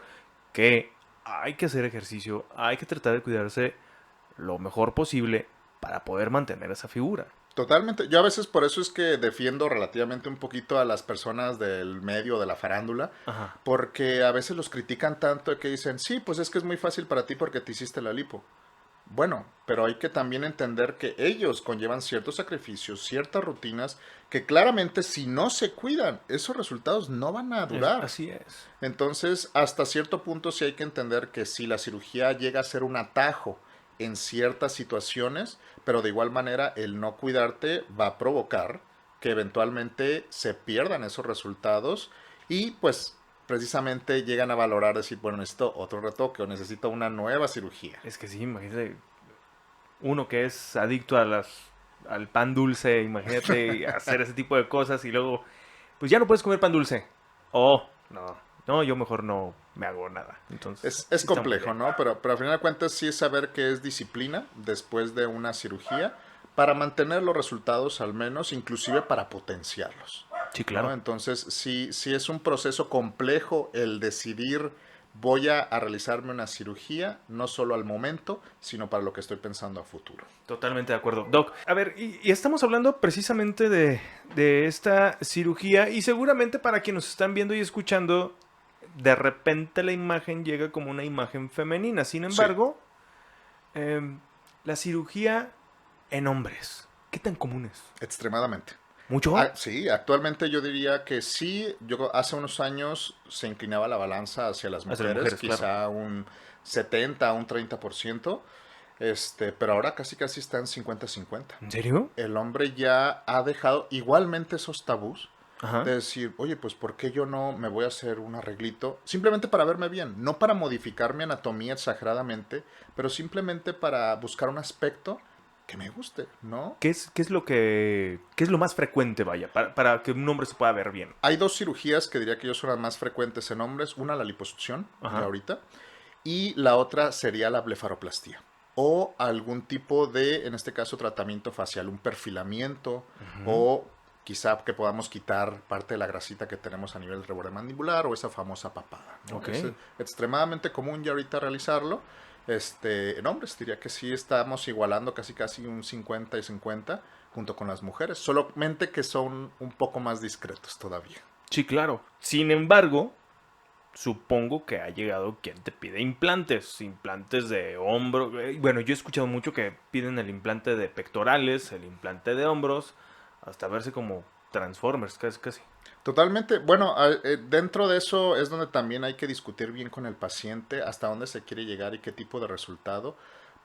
que hay que hacer ejercicio, hay que tratar de cuidarse lo mejor posible para poder mantener esa figura. Totalmente. Yo a veces por eso es que defiendo relativamente un poquito a las personas del medio de la farándula, Ajá. porque a veces los critican tanto que dicen, sí, pues es que es muy fácil para ti porque te hiciste la lipo. Bueno, pero hay que también entender que ellos conllevan ciertos sacrificios, ciertas rutinas, que claramente si no se cuidan, esos resultados no van a durar. Así es. Entonces, hasta cierto punto sí hay que entender que si la cirugía llega a ser un atajo en ciertas situaciones, pero de igual manera el no cuidarte va a provocar que eventualmente se pierdan esos resultados y pues precisamente llegan a valorar decir, bueno, necesito otro retoque o necesito una nueva cirugía. Es que sí, imagínate, uno que es adicto al pan dulce, imagínate hacer ese tipo de cosas y luego, pues ya no puedes comer pan dulce. Oh, no, no, yo mejor no me hago nada. Entonces, Es sí está muy complejo, bien. ¿no? Pero al final de cuentas sí es saber que es disciplina después de una cirugía para mantener los resultados al menos, inclusive para potenciarlos, Sí, ¿no? claro. Entonces sí es un proceso complejo el decidir voy a realizarme una cirugía, no solo al momento, sino para lo que estoy pensando a futuro. Totalmente de acuerdo. Doc, a ver, y estamos hablando precisamente de esta cirugía y seguramente para quienes nos están viendo y escuchando, de repente la imagen llega como una imagen femenina. Sin Sí, embargo, em, la cirugía en hombres, ¿qué tan común es? extremadamente. ¿Mucho? Sí, actualmente yo diría que sí. Yo hace unos años se inclinaba la balanza hacia las Hacia las mujeres, mujeres, claro. quizá un 70 a un 30%, pero ahora casi casi está en 50-50. ¿En serio? El hombre ya ha dejado igualmente esos tabús Ajá. de decir, oye, pues ¿por qué yo no me voy a hacer un arreglito? Simplemente para verme bien, no para modificar mi anatomía exageradamente, pero simplemente para buscar un aspecto que me guste, ¿no? ¿Qué es lo más frecuente, vaya, para que un hombre se pueda ver bien? Hay dos cirugías que diría que yo son las más frecuentes en hombres. Una, la liposucción, ya Ajá. ahorita. Y la otra sería la blefaroplastia. O algún tipo de, en este caso, tratamiento facial, un perfilamiento Ujú. o quizá que podamos quitar parte de la grasita que tenemos a nivel del reborde mandibular o esa famosa papada, ¿no? Ok. Es extremadamente común ya ahorita realizarlo. En hombres diría que sí estamos igualando casi casi un 50 y 50 junto con las mujeres, solamente que son un poco más discretos todavía. Sí, claro. Sin embargo, supongo que ha llegado quien te pide implantes, implantes de hombro. Bueno, yo he escuchado mucho que piden el implante de pectorales, el implante de hombros, hasta verse como Transformers, casi, casi. Totalmente. Bueno, dentro de eso es donde también hay que discutir bien con el paciente hasta dónde se quiere llegar y qué tipo de resultado,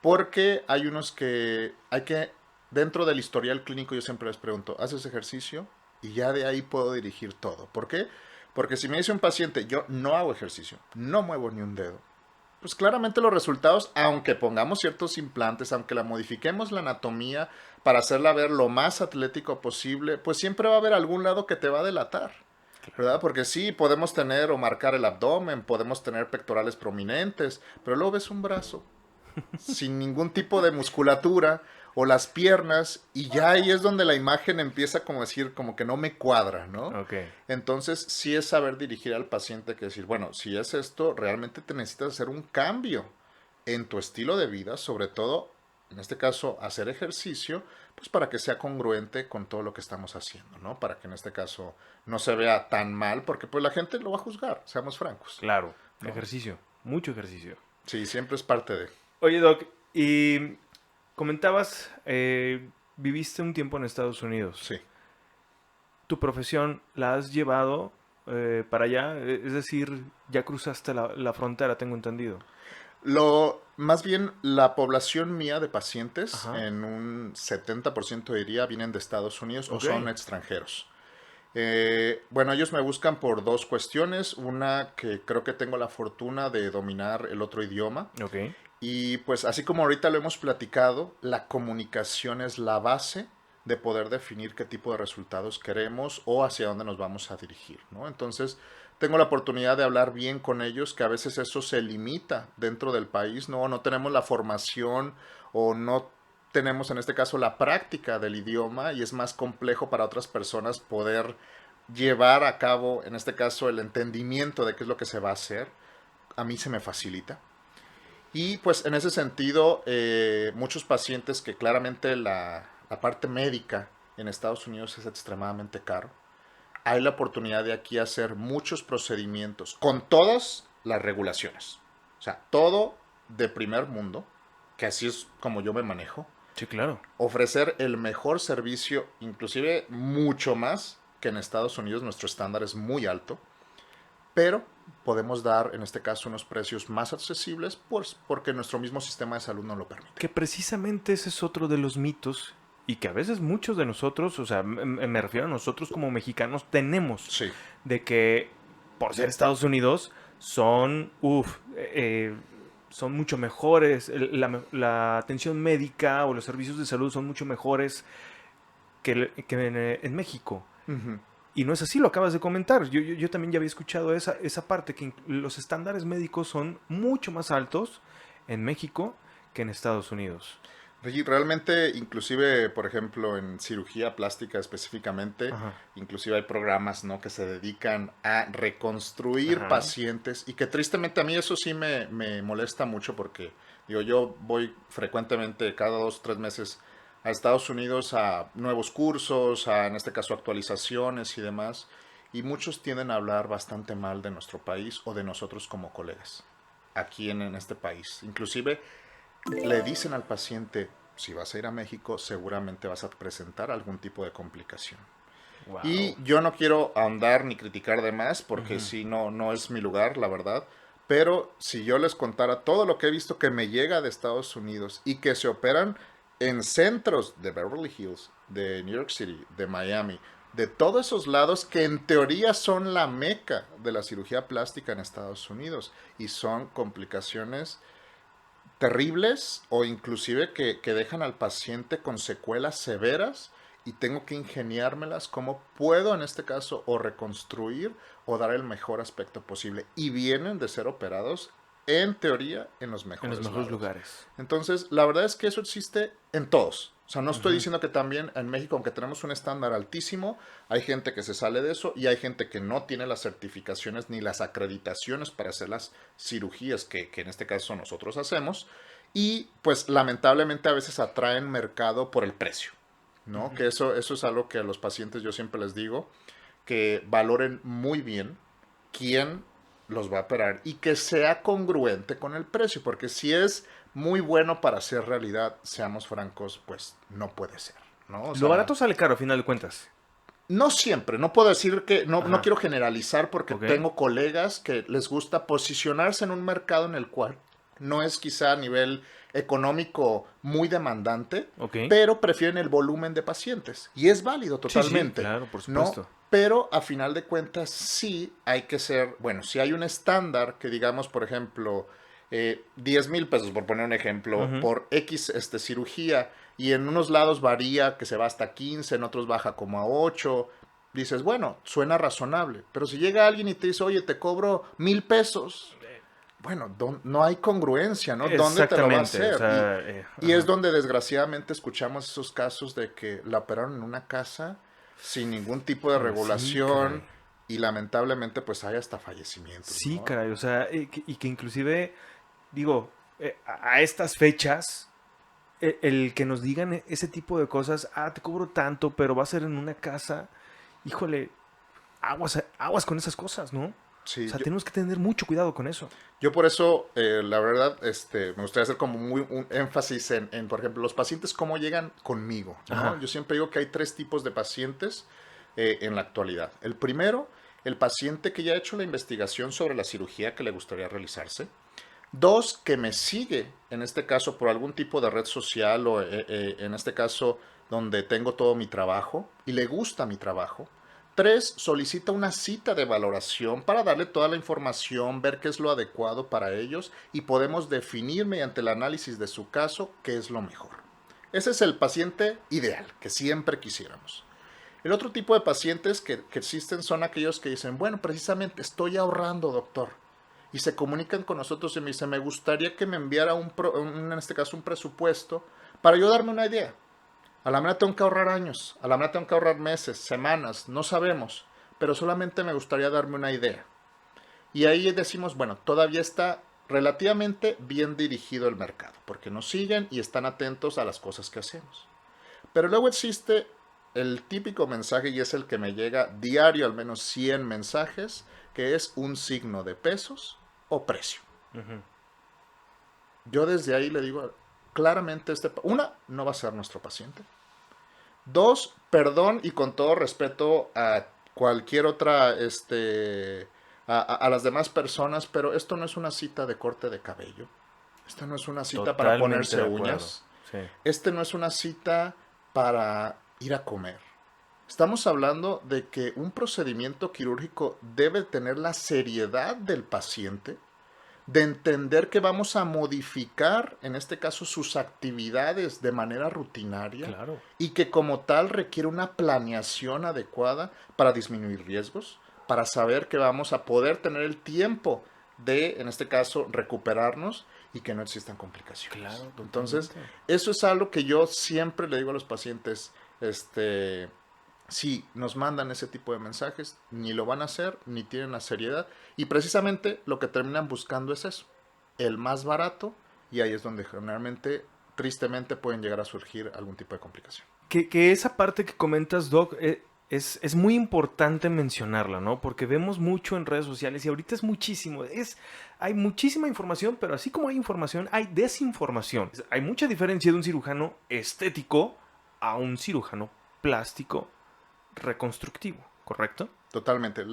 porque hay unos que hay que, dentro del historial clínico yo siempre les pregunto, ¿haces ejercicio? Y ya de ahí puedo dirigir todo. ¿Por qué? Porque si me dice un paciente, yo no hago ejercicio, no muevo ni un dedo, pues claramente los resultados, aunque pongamos ciertos implantes, aunque la modifiquemos la anatomía para hacerla ver lo más atlético posible, pues siempre va a haber algún lado que te va a delatar, ¿verdad? Porque sí, podemos tener o marcar el abdomen, podemos tener pectorales prominentes, pero luego ves un brazo sin ningún tipo de musculatura o las piernas y ya ahí es donde la imagen empieza como a decir como que no me cuadra, ¿no? Ok, Entonces sí es saber dirigir al paciente que decir, bueno, si es esto, realmente te necesitas hacer un cambio en tu estilo de vida, sobre todo, en este caso, hacer ejercicio, pues para que sea congruente con todo lo que estamos haciendo, ¿no? Para que en este caso no se vea tan mal, porque pues la gente lo va a juzgar, seamos francos, claro. ¿no? Ejercicio, mucho ejercicio. Sí, siempre es parte de... Oye, Doc, y comentabas, viviste un tiempo en Estados Unidos. Sí. ¿Tu profesión la has llevado para allá? Es decir, ya cruzaste la frontera, tengo entendido. Más bien, la población mía de pacientes, Ajá, en un 70% diría, vienen de Estados Unidos o ok, son extranjeros. Bueno, ellos me buscan por dos cuestiones. Una, que creo que tengo la fortuna de dominar el otro idioma. ok, Y pues así como ahorita lo hemos platicado, la comunicación es la base de poder definir qué tipo de resultados queremos o hacia dónde nos vamos a dirigir, ¿no? Entonces, tengo la oportunidad de hablar bien con ellos, que a veces eso se limita dentro del país, ¿no? No tenemos la formación o no tenemos en este caso la práctica del idioma y es más complejo para otras personas poder llevar a cabo, en este caso, el entendimiento de qué es lo que se va a hacer. A mí se me facilita. Y pues en ese sentido, muchos pacientes que claramente la parte médica en Estados Unidos es extremadamente caro. Hay la oportunidad de aquí hacer muchos procedimientos con todas las regulaciones. O sea, todo de primer mundo, que así es como yo me manejo. Sí, claro. Ofrecer el mejor servicio, inclusive mucho más que en Estados Unidos. Nuestro estándar es muy alto, pero podemos dar en este caso unos precios más accesibles pues, porque nuestro mismo sistema de salud nos lo permite. Que precisamente ese es otro de los mitos y que a veces muchos de nosotros, o sea, me refiero a nosotros como mexicanos, tenemos Sí, de que por ser Estados Unidos son, son mucho mejores, la atención médica o los servicios de salud son mucho mejores que en México. uh-huh. Y no es así, lo acabas de comentar. Yo también ya había escuchado esa parte, que los estándares médicos son mucho más altos en México que en Estados Unidos. Realmente, inclusive, por ejemplo, en cirugía plástica específicamente, Ajá. inclusive hay programas, ¿no?, que se dedican a reconstruir Ajá. pacientes y que tristemente a mí eso sí me molesta mucho porque, digo, yo voy frecuentemente cada 2 o 3 meses a Estados Unidos a nuevos cursos, en este caso actualizaciones y demás, y muchos tienden a hablar bastante mal de nuestro país o de nosotros como colegas aquí en este país. Inclusive le dicen al paciente, si vas a ir a México, seguramente vas a presentar algún tipo de complicación. Wow. Y yo no quiero ahondar ni criticar de más, porque Ujú. si no, no es mi lugar, la verdad. Pero si yo les contara todo lo que he visto que me llega de Estados Unidos y que se operan en centros de Beverly Hills, de New York City, de Miami, de todos esos lados que en teoría son la meca de la cirugía plástica en Estados Unidos y son complicaciones terribles o inclusive que dejan al paciente con secuelas severas y tengo que ingeniármelas cómo puedo en este caso o reconstruir o dar el mejor aspecto posible. Y vienen de ser operados en teoría en los En los mejores mejores lados. lugares. Entonces, la verdad es que eso existe en todos. O sea, no estoy Ujú. diciendo que también en México, aunque tenemos un estándar altísimo, hay gente que se sale de eso y hay gente que no tiene las certificaciones ni las acreditaciones para hacer las cirugías que en este caso nosotros hacemos. Y pues lamentablemente a veces atraen mercado por el precio, ¿no? Ujú. Que eso es algo que a los pacientes yo siempre les digo, que valoren muy bien quién los va a operar y que sea congruente con el precio, porque si es muy bueno para ser realidad, seamos francos, pues no puede ser, ¿no? O Lo sea, barato sale caro, a final de cuentas. no siempre, no puedo decir que, no Ajá. quiero generalizar porque Ok. tengo colegas que les gusta posicionarse en un mercado en el cual no es quizá a nivel económico muy demandante, Ok. pero prefieren el volumen de pacientes. Y es válido Sí, sí, totalmente, claro, por ¿no? supuesto. Pero a final de cuentas sí hay que ser, bueno, si hay un estándar que digamos, por ejemplo, 10,000 pesos, por poner un ejemplo, Ujú. por X cirugía, y en unos lados varía que se va hasta 15, en otros baja como a 8. Dices, bueno, suena razonable, pero si llega alguien y te dice, oye, te cobro 1,000 pesos, bueno, no hay congruencia, ¿no? ¿Dónde te lo va a Exactamente. O hacer? Y, sea, y es ajá. donde desgraciadamente escuchamos esos casos de que la operaron en una casa sin ningún tipo de Híjole, sí, caray. regulación y lamentablemente pues hay hasta fallecimientos, Sí, ¿no? caray. O sea, y que inclusive, digo, a estas fechas, el que nos digan ese tipo de cosas, te cobro tanto, pero va a ser en una casa, híjole, aguas, aguas con esas cosas, ¿no? O Sí, sea, tenemos que tener mucho cuidado con eso. yo por eso, la verdad, me gustaría hacer como muy un énfasis por ejemplo, los pacientes cómo llegan conmigo, ¿no? Ajá. Yo siempre digo que hay 3 tipos de pacientes en la actualidad. El primero, el paciente que ya ha hecho la investigación sobre la cirugía que le gustaría realizarse. Dos, que me sigue, en este caso, por algún tipo de red social o en este caso donde tengo todo mi trabajo y le gusta mi trabajo. Tres, solicita una cita de valoración para darle toda la información, ver qué es lo adecuado para ellos y podemos definir mediante el análisis de su caso qué es lo mejor. Ese es el paciente ideal, que siempre quisiéramos. El otro tipo de pacientes que existen son aquellos que dicen, bueno, precisamente estoy ahorrando, doctor. Y se comunican con nosotros y me dicen, me gustaría que me enviara en este caso un presupuesto para yo darme una idea. A la mera tengo que ahorrar años, a la mera tengo que ahorrar meses, semanas, no sabemos, pero solamente me gustaría darme una idea. Y ahí decimos, bueno, todavía está relativamente bien dirigido el mercado, porque nos siguen y están atentos a las cosas que hacemos. Pero luego existe el típico mensaje, y es el que me llega diario, al menos 100 mensajes, que es un signo de pesos o precio. Ujú. Yo desde ahí le digo claramente, una, no va a ser nuestro paciente. Dos, perdón y con todo respeto a cualquier otra, a las demás personas, pero esto no es una cita de corte de cabello. Esta no es una cita para Totalmente ponerse de acuerdo. uñas. Sí. Este no es una cita para ir a comer. Estamos hablando de que un procedimiento quirúrgico debe tener la seriedad del paciente, de entender que vamos a modificar, en este caso, sus actividades de manera rutinaria Claro. y que como tal requiere una planeación adecuada para disminuir riesgos, para saber que vamos a poder tener el tiempo de, en este caso, recuperarnos y que no existan complicaciones. Claro, Entonces, totalmente. eso es algo que yo siempre le digo a los pacientes, si nos mandan ese tipo de mensajes, ni lo van a hacer, ni tienen la seriedad. Y precisamente lo que terminan buscando es eso, el más barato, y ahí es donde generalmente, tristemente, pueden llegar a surgir algún tipo de complicación. Que esa parte que comentas, Doc, es muy importante mencionarla, ¿no? Porque vemos mucho en redes sociales y ahorita es muchísimo. Hay muchísima información, pero así como hay información, hay desinformación. Hay mucha diferencia de un cirujano estético a un cirujano plástico reconstructivo, ¿correcto? Totalmente.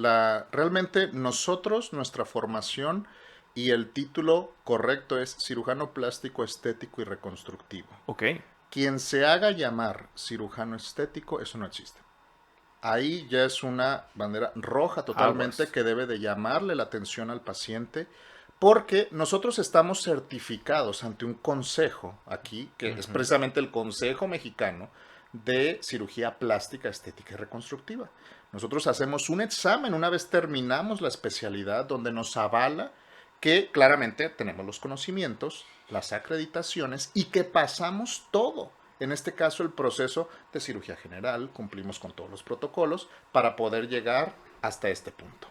Realmente nosotros, nuestra formación y el título correcto es cirujano plástico estético y reconstructivo. Ok. Quien se haga llamar cirujano estético, eso no existe. Ahí ya es una bandera roja totalmente Aguas. que debe de llamarle la atención al paciente porque nosotros estamos certificados ante un consejo aquí, que es Ujú. precisamente el Consejo Mexicano de Cirugía Plástica, Estética y Reconstructiva. Nosotros hacemos un examen una vez terminamos la especialidad donde nos avala que claramente tenemos los conocimientos, las acreditaciones y que pasamos todo. En este caso, el proceso de cirugía general, cumplimos con todos los protocolos para poder llegar hasta este punto.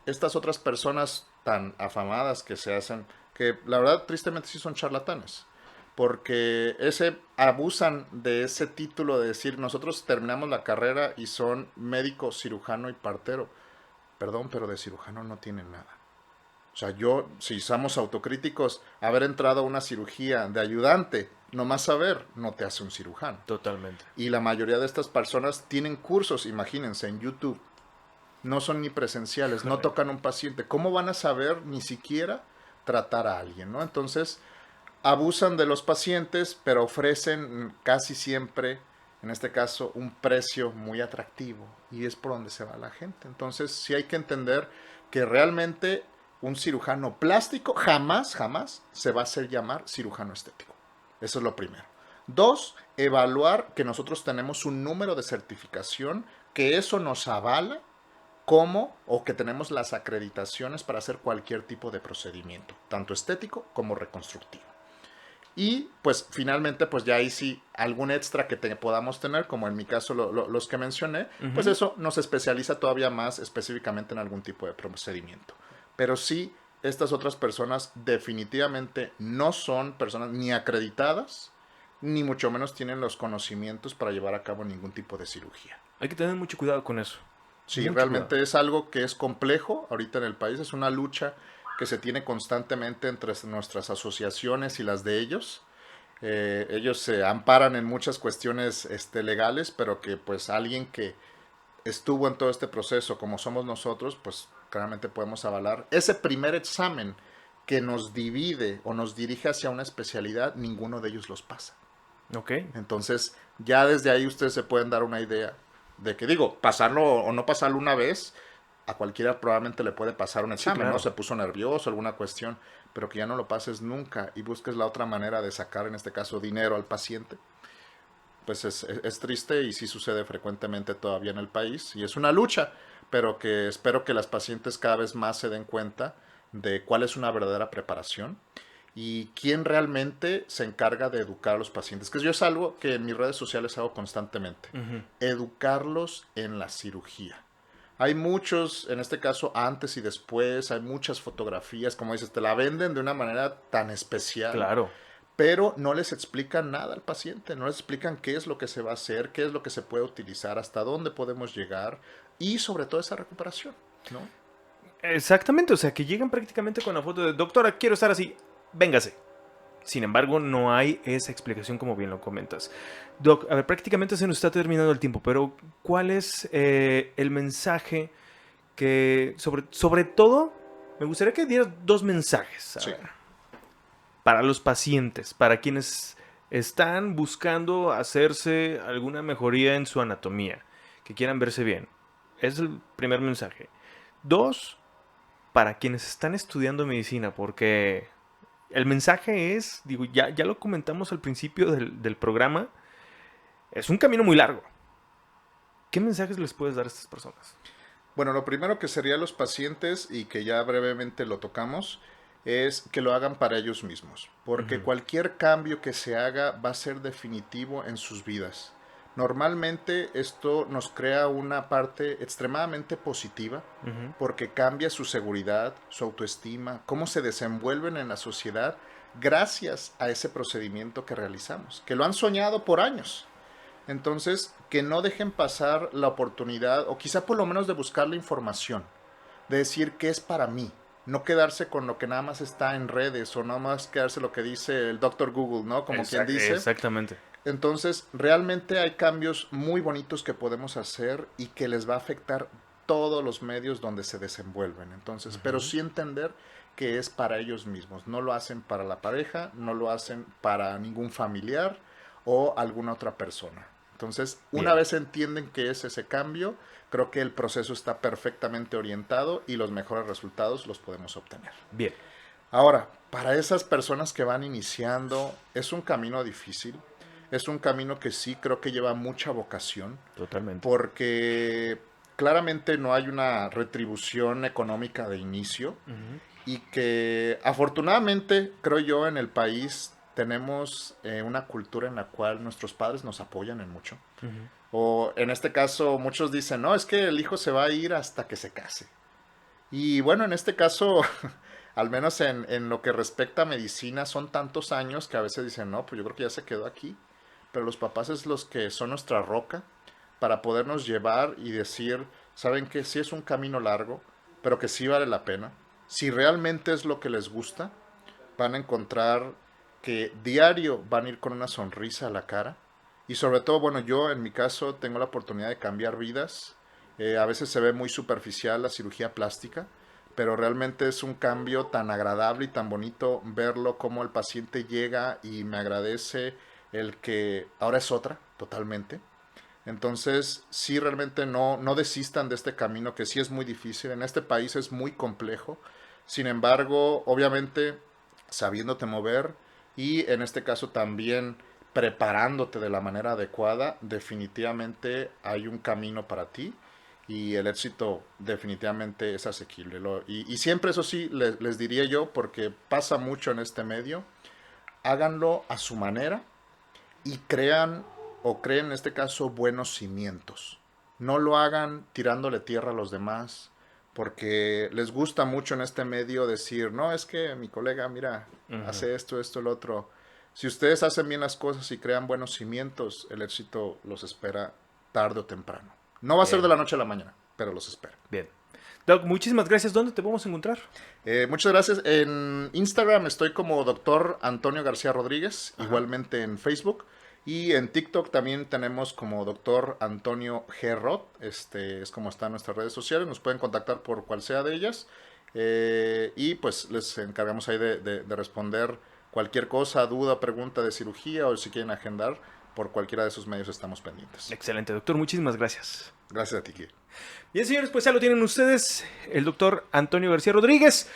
Estas otras personas tan afamadas que se hacen, que la verdad tristemente sí son charlatanes, porque abusan de ese título de decir nosotros terminamos la carrera y son médico, cirujano y partero. Perdón, pero de cirujano no tienen nada. O sea, yo, si somos autocríticos, haber entrado a una cirugía de ayudante, nomás saber, no te hace un cirujano. Totalmente. Y la mayoría de estas personas tienen cursos, imagínense, en YouTube. No son ni presenciales, no Híjole. tocan a un paciente. ¿Cómo van a saber ni siquiera tratar a alguien, no? Entonces, abusan de los pacientes, pero ofrecen casi siempre, en este caso, un precio muy atractivo. Y es por donde se va la gente. Entonces, sí hay que entender que realmente un cirujano plástico jamás, jamás se va a hacer llamar cirujano estético. Eso es lo primero. Dos, evaluar que nosotros tenemos un número de certificación, que eso nos avala como o que tenemos las acreditaciones para hacer cualquier tipo de procedimiento, tanto estético como reconstructivo. Y pues finalmente pues ya ahí sí algún extra que podamos tener, como en mi caso los que mencioné, pues Ujú. eso nos especializa todavía más específicamente en algún tipo de procedimiento. Pero sí, estas otras personas definitivamente no son personas ni acreditadas, ni mucho menos tienen los conocimientos para llevar a cabo ningún tipo de cirugía. Hay que tener mucho cuidado con eso. Sí, Mucho cuidado. realmente es algo que es complejo ahorita en el país, es una lucha que se tiene constantemente entre nuestras asociaciones y las de ellos. Ellos se amparan en muchas cuestiones legales, pero que pues alguien que estuvo en todo este proceso como somos nosotros, pues claramente podemos avalar. Ese primer examen que nos divide o nos dirige hacia una especialidad, ninguno de ellos los pasa. Ok. Entonces, ya desde ahí ustedes se pueden dar una idea de que, digo, pasarlo o no pasarlo una vez, a cualquiera probablemente le puede pasar un Sí, examen, ¿no? claro. Se puso nervioso, alguna cuestión, pero que ya no lo pases nunca y busques la otra manera de sacar, en este caso, dinero al paciente, pues es triste y sí sucede frecuentemente todavía en el país y es una lucha, pero que espero que las pacientes cada vez más se den cuenta de cuál es una verdadera preparación y quién realmente se encarga de educar a los pacientes, que yo es algo que en mis redes sociales hago constantemente, Ujú. educarlos en la cirugía. Hay muchos, en este caso antes y después, hay muchas fotografías, como dices, te la venden de una manera tan especial, Claro. pero no les explican nada al paciente, no les explican qué es lo que se va a hacer, qué es lo que se puede utilizar, hasta dónde podemos llegar y sobre todo esa recuperación, ¿no? Exactamente, o sea, que llegan prácticamente con la foto de doctora, quiero estar así, véngase. Sin embargo, no hay esa explicación como bien lo comentas. Doc, a ver, prácticamente se nos está terminando el tiempo, pero ¿cuál es el mensaje que, sobre todo, me gustaría que dieras dos mensajes Sí. para los pacientes, para quienes están buscando hacerse alguna mejoría en su anatomía, que quieran verse bien? Es el primer mensaje. Dos, para quienes están estudiando medicina, porque el mensaje es, digo, ya lo comentamos al principio del programa, es un camino muy largo. ¿Qué mensajes les puedes dar a estas personas? Bueno, lo primero que sería los pacientes, y que ya brevemente lo tocamos, es que lo hagan para ellos mismos, porque cualquier cambio que se haga va a ser definitivo en sus vidas. Normalmente esto nos crea una parte extremadamente positiva, porque cambia su seguridad, su autoestima, cómo se desenvuelven en la sociedad gracias a ese procedimiento que realizamos, que lo han soñado por años. Entonces, que no dejen pasar la oportunidad, o quizá por lo menos de buscar la información, de decir qué es para mí, no quedarse con lo que nada más está en redes, o nada más quedarse lo que dice el Dr. Google, ¿no? Como quien dice. Exactamente. Entonces, realmente hay cambios muy bonitos que podemos hacer y que les va a afectar todos los medios donde se desenvuelven. Entonces, pero sí entender que es para ellos mismos. No lo hacen para la pareja, no lo hacen para ningún familiar o alguna otra persona. Entonces, una vez entienden que es ese cambio, creo que el proceso está perfectamente orientado y los mejores resultados los podemos obtener. Bien. Ahora, para esas personas que van iniciando, es un camino difícil. Es un camino que sí creo que lleva mucha vocación. Totalmente. Porque claramente no hay una retribución económica de inicio. Y que afortunadamente, creo yo, en el país tenemos una cultura en la cual nuestros padres nos apoyan en mucho. O en este caso, muchos dicen, no, es que el hijo se va a ir hasta que se case. Y bueno, en este caso, al menos en lo que respecta a medicina, son tantos años que a veces dicen, no, pues yo creo que ya se quedó aquí. Pero los papás es los que son nuestra roca para podernos llevar y decir, saben que sí es un camino largo, pero que sí vale la pena. Si realmente es lo que les gusta, van a encontrar que diario van a ir con una sonrisa a la cara. Y sobre todo, bueno, yo en mi caso tengo la oportunidad de cambiar vidas. A veces se ve muy superficial la cirugía plástica, pero realmente es un cambio tan agradable y tan bonito verlo, como el paciente llega y me agradece el que ahora es otra, totalmente. Entonces, sí, realmente no desistan de este camino, que sí es muy difícil. En este país es muy complejo. Sin embargo, obviamente, sabiéndote mover y en este caso también preparándote de la manera adecuada, definitivamente hay un camino para ti y el éxito definitivamente es asequible. Y siempre eso sí, les diría yo, porque pasa mucho en este medio, háganlo a su manera y creen en este caso buenos cimientos. No lo hagan tirándole tierra a los demás, porque les gusta mucho en este medio decir, no, es que mi colega, mira, hace esto, el otro. Si ustedes hacen bien las cosas y crean buenos cimientos, el éxito los espera tarde o temprano. No va a ser de la noche a la mañana, pero los espera. Bien. Doc, muchísimas gracias. ¿Dónde te podemos encontrar? Muchas gracias. En Instagram estoy como Dr. Antonio García Rodríguez, igualmente en Facebook. Y en TikTok también tenemos como Dr. Antonio G. Rod. Es como están nuestras redes sociales. Nos pueden contactar por cual sea de ellas. Y pues les encargamos ahí de responder cualquier cosa, duda, pregunta de cirugía, o si quieren agendar, por cualquiera de esos medios estamos pendientes. Excelente, doctor. Muchísimas gracias. Gracias a ti, Kike. Bien, señores, pues ya lo tienen ustedes, el doctor Antonio García Rodríguez.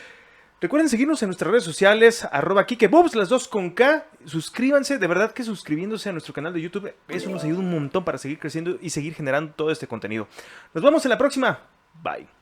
Recuerden seguirnos en nuestras redes sociales, @KikeBobs, las dos con K. Suscríbanse, de verdad que suscribiéndose a nuestro canal de YouTube, eso nos ayuda un montón para seguir creciendo y seguir generando todo este contenido. Nos vemos en la próxima. Bye.